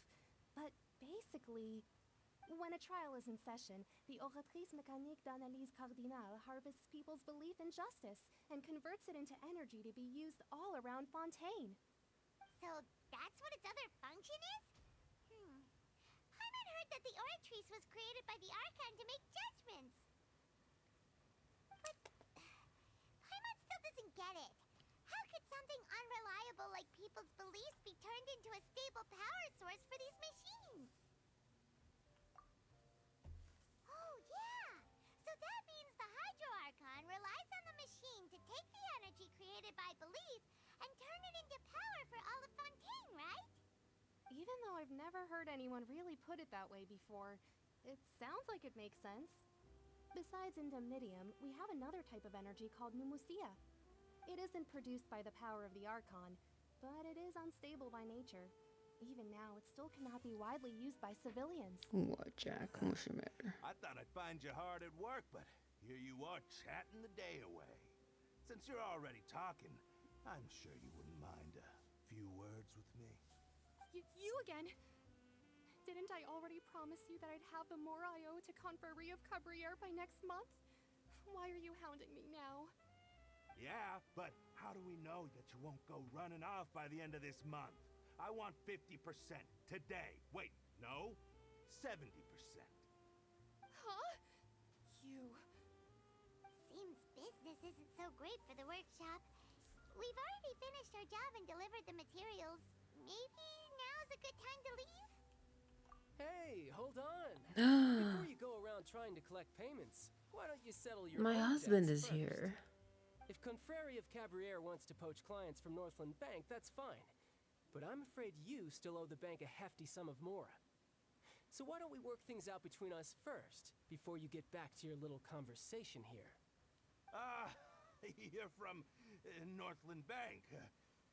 but basically, when a trial is in session, the Oratrice Mécanique d'Analyse Cardinale harvests people's belief in justice and converts it into energy to be used all around Fontaine. So that's what its other function is? Paimon heard that the Oratrice was created by the Archon to make judgments. But Paimon still doesn't get it. How could something unreliable like people's beliefs be turned into a stable power source for these machines? Oh, yeah! So that means the Hydro Archon relies on the machine to take the energy created by belief and turn it into power for all of Fontaine, right? Even though I've never heard anyone really put it that way before, it sounds like it makes sense. Besides indemnitium, we have another type of energy called pneumosia. It isn't produced by the power of the Archon, but it is unstable by nature. Even now, it still cannot be widely used by civilians. What, Jack? What's your matter? I thought I'd find you hard at work, but here you are chatting the day away. Since you're already talking, I'm sure you wouldn't mind a few words with me. You again? Didn't I already promise you that I'd have the more I owe to Confrérie of Cabriere by next month? Why are you hounding me now? Yeah, but how do we know that you won't go running off by the end of this month? I want 50% today. Wait, no, 70%. Huh? You... Seems business isn't so great for the workshop. We've already finished our job and delivered the materials. Maybe now's a good time to leave? Hey, hold on. Before you go around trying to collect payments, why don't you settle your My own husband debts is first? here. If Confrérie of Cabriere wants to poach clients from Northland Bank, that's fine. But I'm afraid you still owe the bank a hefty sum of mora. So why don't we work things out between us first, before you get back to your little conversation here? You're from Northland Bank.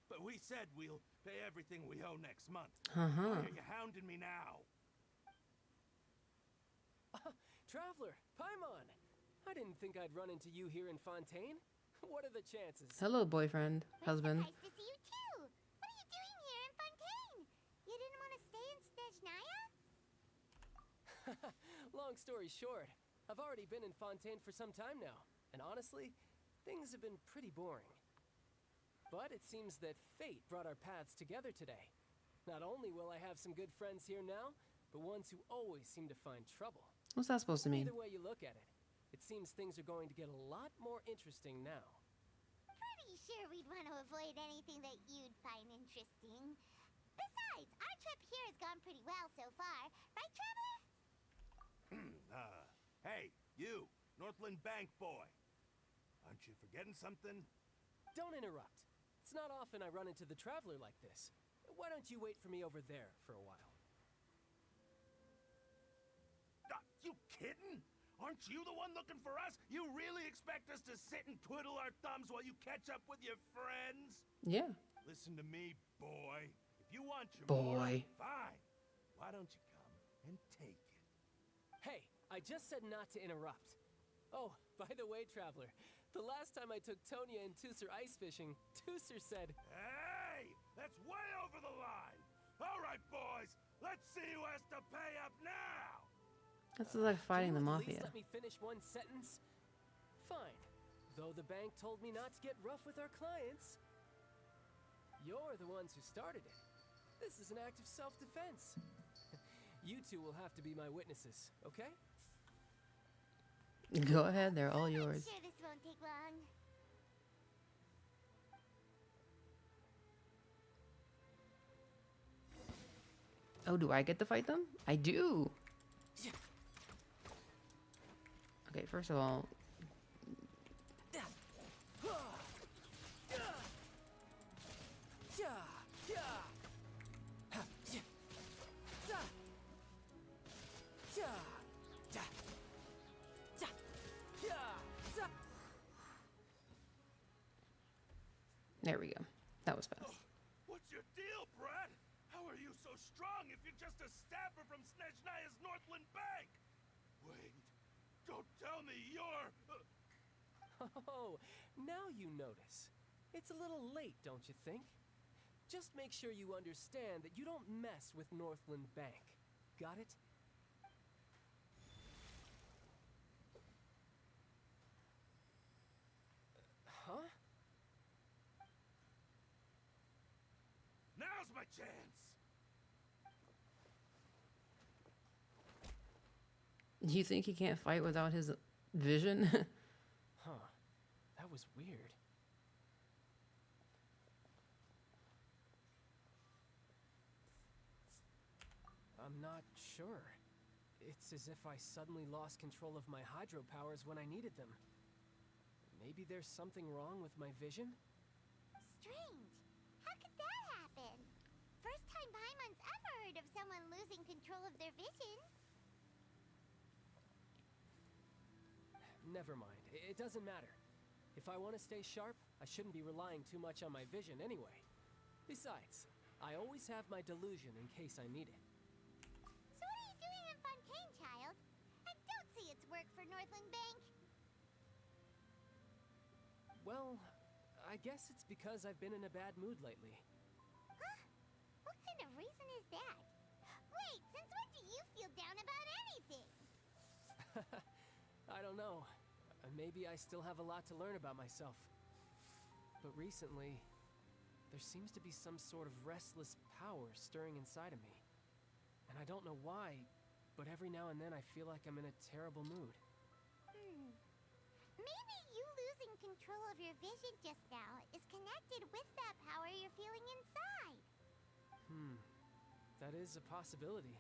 But we said we'll pay everything we owe next month. Uh-huh. Why are you hounding me now? Traveler, Paimon! I didn't think I'd run into you here in Fontaine. What are the chances? Hello, boyfriend, husband. Nice to see you too. What are you doing here in Fontaine? You didn't want to stay in Snezhnaya? Long story short, I've already been in Fontaine for some time now, and honestly, things have been pretty boring. But it seems that fate brought our paths together today. Not only will I have some good friends here now, but ones who always seem to find trouble. What's that supposed to mean? Either way you look at it, it seems things are going to get a lot more interesting now. Pretty sure we'd want to avoid anything that you'd find interesting. Besides, our trip here has gone pretty well so far. Right, Traveler? Hey, you, Northland Bank boy. Aren't you forgetting something? Don't interrupt. It's not often I run into the Traveler like this. Why don't you wait for me over there for a while? You kidding? Aren't you the one looking for us? You really expect us to sit and twiddle our thumbs while you catch up with your friends? Yeah. Listen to me, boy. If you want your Boy. Mora, fine. Why don't you come and take it? Hey, I just said not to interrupt. Oh, by the way, Traveler, the last time I took Tonya and Tusser ice fishing, Tusser said, Hey! That's way over the line! All right, boys, let's see who has to pay up now! This is like fighting the Can you at mafia. least let me finish one sentence? Fine. Though the bank told me not to get rough with our clients. You're the ones who started it. This is an act of self-defense. You two will have to be my witnesses, okay? Go ahead, they're all yours. Sure, this won't take long. Oh, do I get to fight them? I do. Okay, first of all, there we go. That was fast. What's your deal, Brad? How are you so strong if you're just a staffer from Snezhnaya's Northland Bank? Wait, don't tell me you're... Oh, now you notice. It's a little late, don't you think? Just make sure you understand that you don't mess with Northland Bank. Got it? Huh? Now's my chance! You think he can't fight without his vision? Huh. That was weird. I'm not sure. It's as if I suddenly lost control of my hydro powers when I needed them. Maybe there's something wrong with my vision? Strange. How could that happen? First time Paimon's ever heard of someone losing control of their vision. Never mind. It doesn't matter. If I want to stay sharp, I shouldn't be relying too much on my vision anyway. Besides, I always have my delusion in case I need it. So what are you doing in Fontaine, child? I don't see its work for Northland Bank. Well, I guess it's because I've been in a bad mood lately. Huh? What kind of reason is that? Wait, since when do you feel down about anything? I don't know. Maybe I still have a lot to learn about myself. But recently, there seems to be some sort of restless power stirring inside of me. And I don't know why, but every now and then I feel like I'm in a terrible mood. Maybe you losing control of your vision just now is connected with that power you're feeling inside. That is a possibility.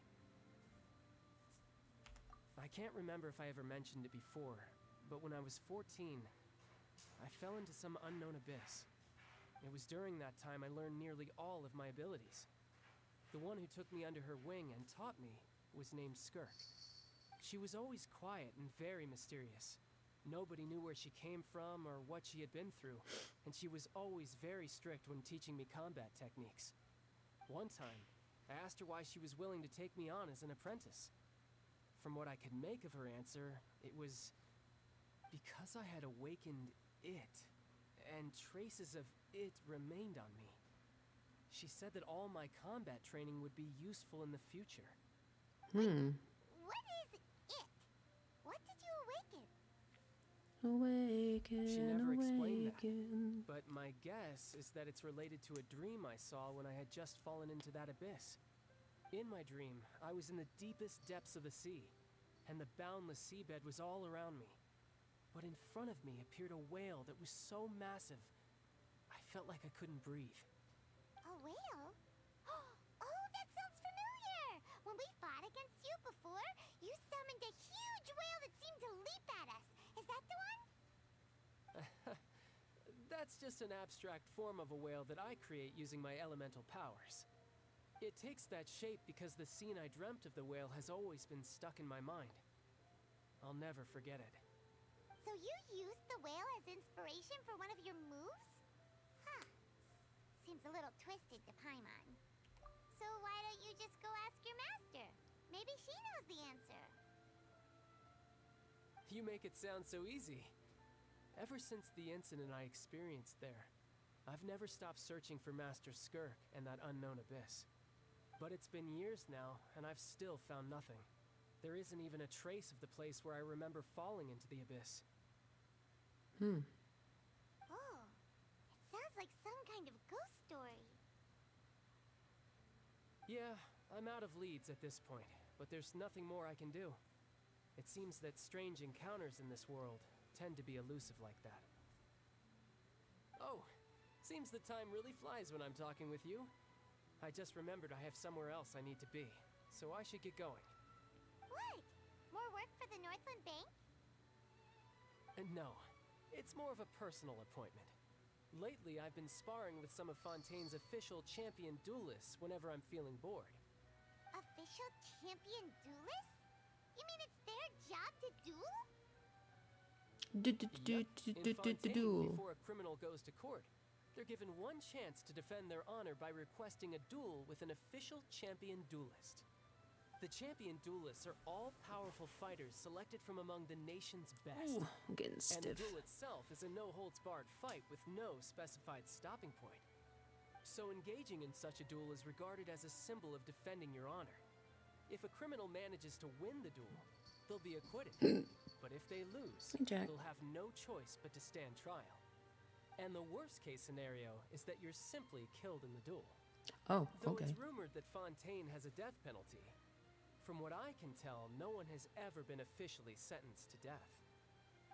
I can't remember if I ever mentioned it before, but when I was 14, I fell into some unknown abyss. It was during that time I learned nearly all of my abilities. The one who took me under her wing and taught me was named Skirk. She was always quiet and very mysterious. Nobody knew where she came from or what she had been through, and she was always very strict when teaching me combat techniques. One time, I asked her why she was willing to take me on as an apprentice. From what I could make of her answer, it was because I had awakened it, and traces of it remained on me. She said that all my combat training would be useful in the future. What is it? What did you awaken? She never explained that, but my guess is that it's related to a dream I saw when I had just fallen into that abyss. In my dream, I was in the deepest depths of the sea, and the boundless seabed was all around me. But in front of me appeared a whale that was so massive, I felt like I couldn't breathe. A whale? Oh, that sounds familiar! When we fought against you before, you summoned a huge whale that seemed to leap at us. Is that the one? That's just an abstract form of a whale that I create using my elemental powers. It takes that shape because the scene I dreamt of the whale has always been stuck in my mind. I'll never forget it. So you used the whale as inspiration for one of your moves? Huh. Seems a little twisted to Paimon. So why don't you just go ask your master? Maybe she knows the answer. You make it sound so easy. Ever since the incident I experienced there, I've never stopped searching for Master Skirk and that unknown abyss. But it's been years now, and I've still found nothing. There isn't even a trace of the place where I remember falling into the abyss. Oh, it sounds like some kind of ghost story. Yeah, I'm out of leads at this point, but there's nothing more I can do. It seems that strange encounters in this world tend to be elusive like that. Oh, seems the time really flies when I'm talking with you. I just remembered I have somewhere else I need to be, so I should get going. What? More work for the Northland Bank? No, it's more of a personal appointment. Lately, I've been sparring with some of Fontaine's official champion duelists whenever I'm feeling bored. Official champion duelists? You mean it's their job to duel? In Fontaine, before a criminal goes to court, they're given one chance to defend their honor by requesting a duel with an official champion duelist. The champion duelists are all-powerful fighters selected from among the nation's best. Ooh, I'm getting And the stiff. duel itself is a no-holds-barred fight with no specified stopping point. So engaging in such a duel is regarded as a symbol of defending your honor. If a criminal manages to win the duel, they'll be acquitted. But if they lose, Hey, Jack. they'll have no choice but to stand trial. And the worst-case scenario is that you're simply killed in the duel. Oh, Though okay. it's rumored that Fontaine has a death penalty, from what I can tell, no one has ever been officially sentenced to death.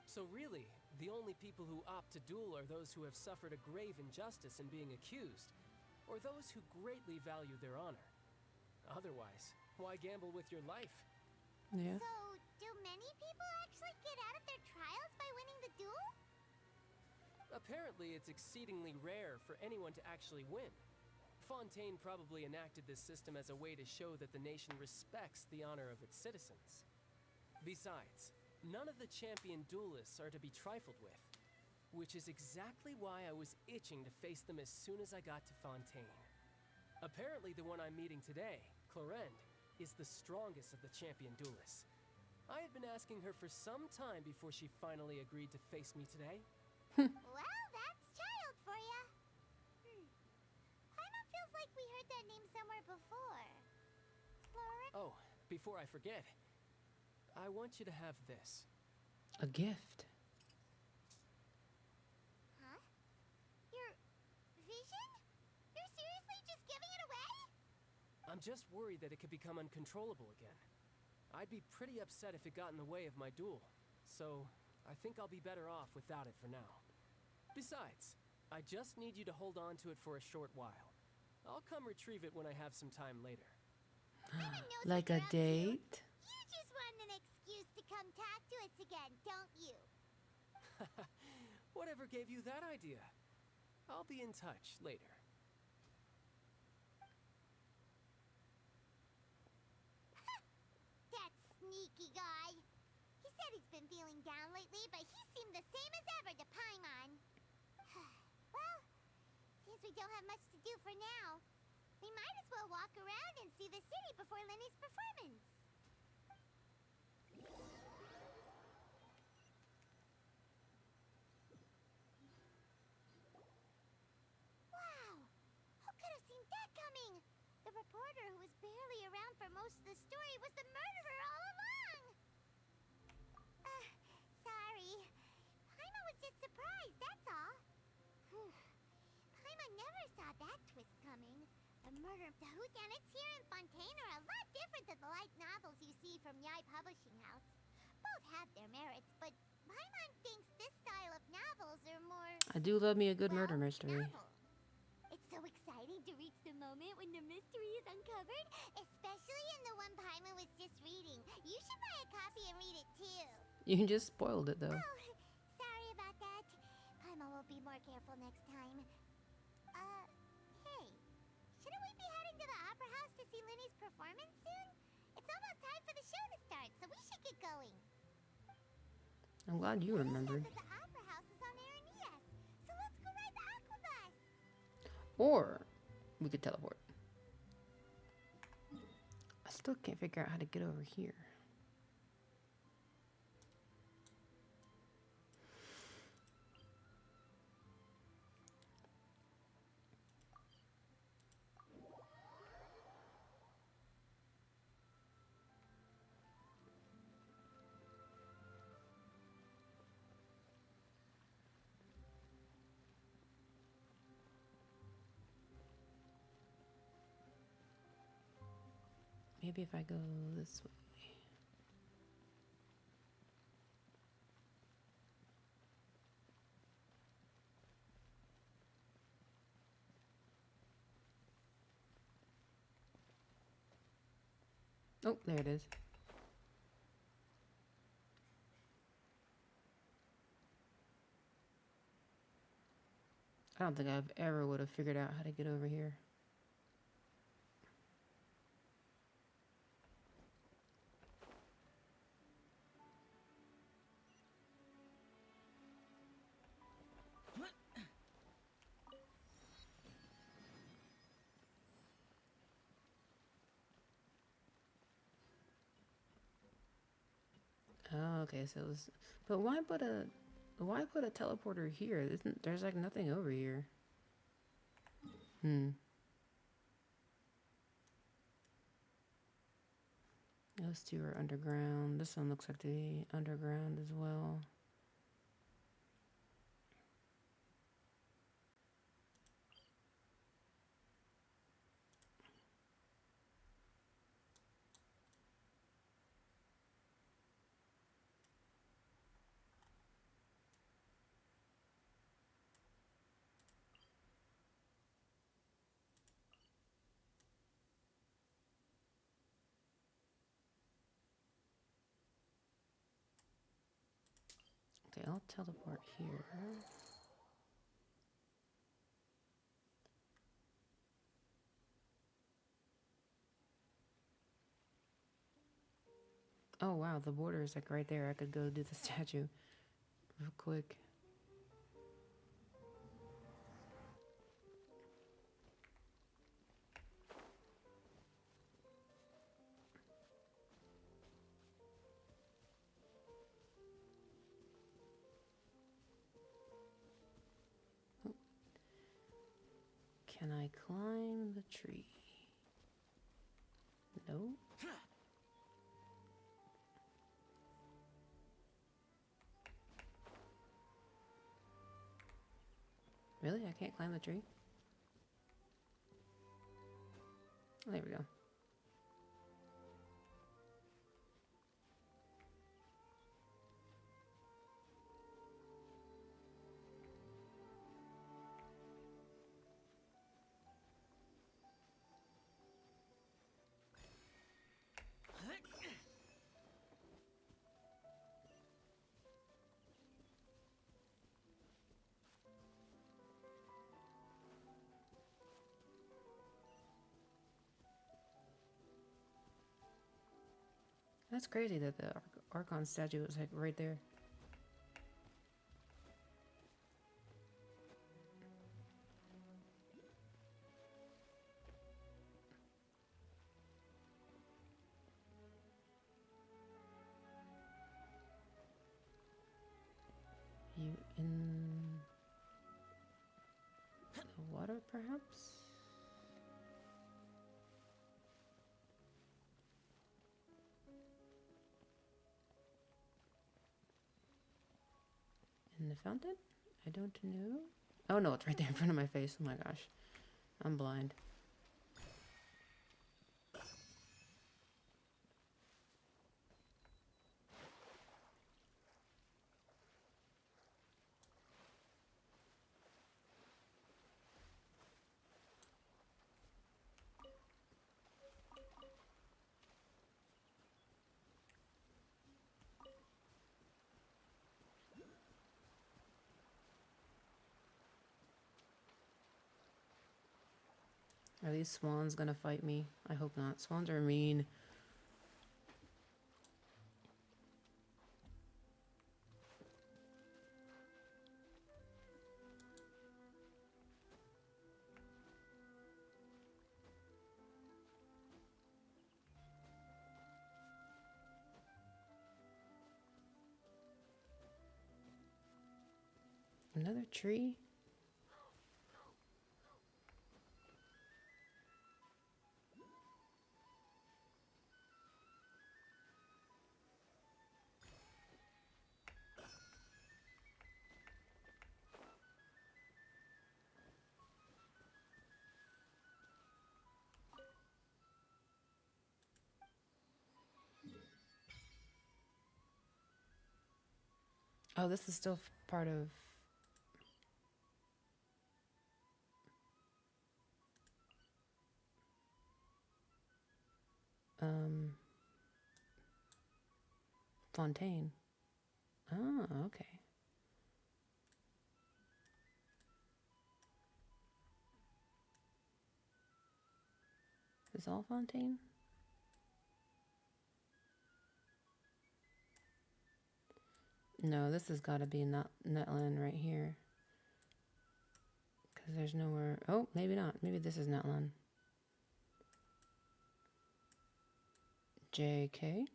So really, the only people who opt to duel are those who have suffered a grave injustice in being accused, or those who greatly value their honor. Otherwise, why gamble with your life? Yeah. So, do many people actually get out of their trials by winning the duel? Apparently, it's exceedingly rare for anyone to actually win. Fontaine probably enacted this system as a way to show that the nation respects the honor of its citizens. Besides, none of the champion duelists are to be trifled with, which is exactly why I was itching to face them as soon as I got to Fontaine. Apparently, the one I'm meeting today, Clorinde, is the strongest of the champion duelists. I had been asking her for some time before she finally agreed to face me today. Well, that's child for ya. Paimon feels like we heard that name somewhere before. Clorinde? Oh, before I forget, I want you to have this. A gift. Huh? Your vision? You're seriously just giving it away? I'm just worried that it could become uncontrollable again. I'd be pretty upset if it got in the way of my duel, so I think I'll be better off without it for now. Besides, I just need you to hold on to it for a short while. I'll come retrieve it when I have some time later. Like a date? You just want an excuse to come talk to us again, don't you? Whatever gave you that idea? I'll be in touch later. That sneaky guy. He said he's been feeling down lately, but he seemed the same as ever to Paimon. Well, since we don't have much to do for now, we might as well walk around and see the city before Lenny's performance. Wow! Who could have seen that coming? The reporter who was barely around for most of the story was the murderer all along! Sorry. Paimon was just surprised, that's all. Paimon never saw that twist coming. The murder of the whodunits here in Fontaine are a lot different than the light novels you see from Yai Publishing House. Both have their merits, but Paimon thinks this style of novels are more... I do love me a good murder mystery. novel. It's so exciting to reach the moment when the mystery is uncovered, especially in the one Paimon was just reading. You should buy a copy and read it too. You just spoiled it though. Oh, sorry about that. Paimon will be more careful next time. Hey, shouldn't we be heading to the Opera House to see Lenny's performance soon? It's almost time for the show to start, so we should get going. I'm glad you remembered. The Opera House is on Aranias, so let's go ride the aqua bus. Or we could teleport. I still can't figure out how to get over here. Maybe if I go this way. Oh, there it is. I don't think I've ever would have figured out how to get over here. Oh, okay, so it was, but why put a teleporter here? Isn't there's like nothing over here? Those two are underground. This one looks like to be underground as well. Okay, I'll teleport here. Oh wow, the border is like right there. I could go do the statue real quick. Oh. Can I climb the tree? No. Really? I can't climb the tree? Oh, there we go. That's crazy that the Archon statue was like right there. You in the water, perhaps? In the fountain? I don't know. Oh no, it's right there in front of my face. Oh my gosh. I'm blind. Are these swans gonna fight me? I hope not. Swans are mean. Another tree? Oh, this is still part of... Fontaine. Oh, okay. Is all Fontaine? No, this has got to be Netland right here. Because there's nowhere... Oh, maybe not. Maybe this is Netland. JK.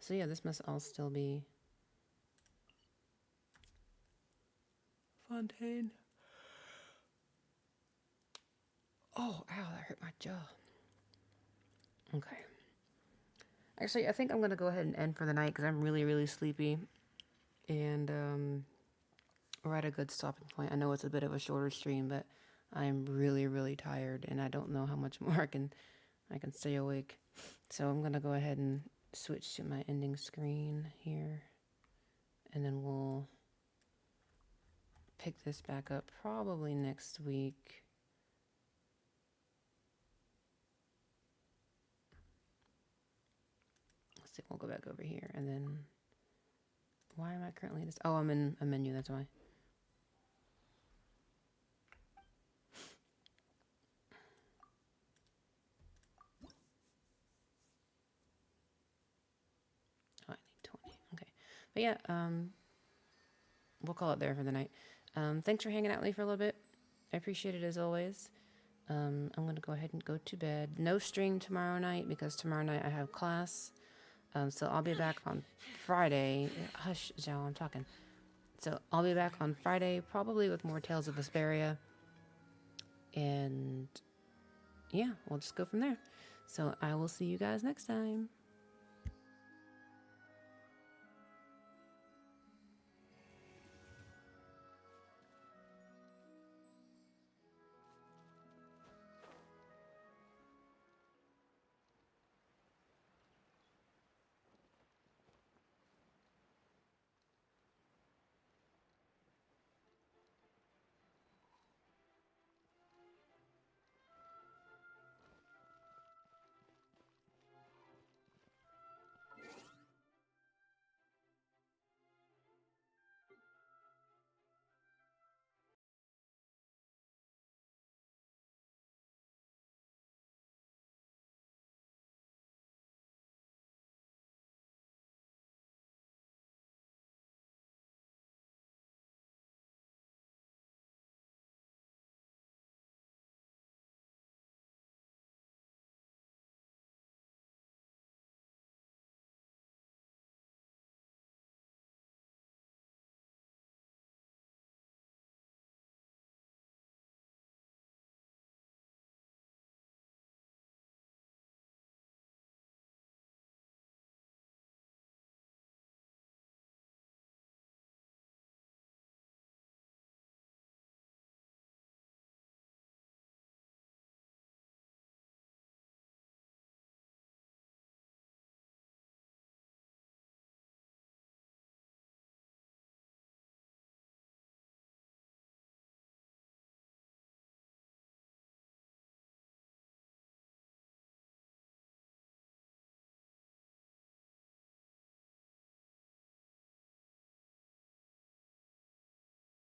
So yeah, this must all still be Fontaine. Oh, ow, that hurt my jaw. Okay. Actually, I think I'm going to go ahead and end for the night because I'm really, really sleepy. And we're at a good stopping point. I know it's a bit of a shorter stream, but I'm really, really tired, and I don't know how much more I can stay awake. So I'm going to go ahead and switch to my ending screen here, and then we'll pick this back up probably next week. Let's see, we'll go back over here, and then why am I currently in this? Oh, I'm in a menu, that's why. Oh, I need 20. Okay. But yeah, we'll call it there for the night. Thanks for hanging out with me for a little bit. I appreciate it as always. I'm going to go ahead and go to bed. No stream tomorrow night because tomorrow night I have class. So I'll be back on Friday. Hush, Zhao, I'm talking. So I'll be back on Friday, probably with more Tales of Vesperia. And yeah, we'll just go from there. So I will see you guys next time.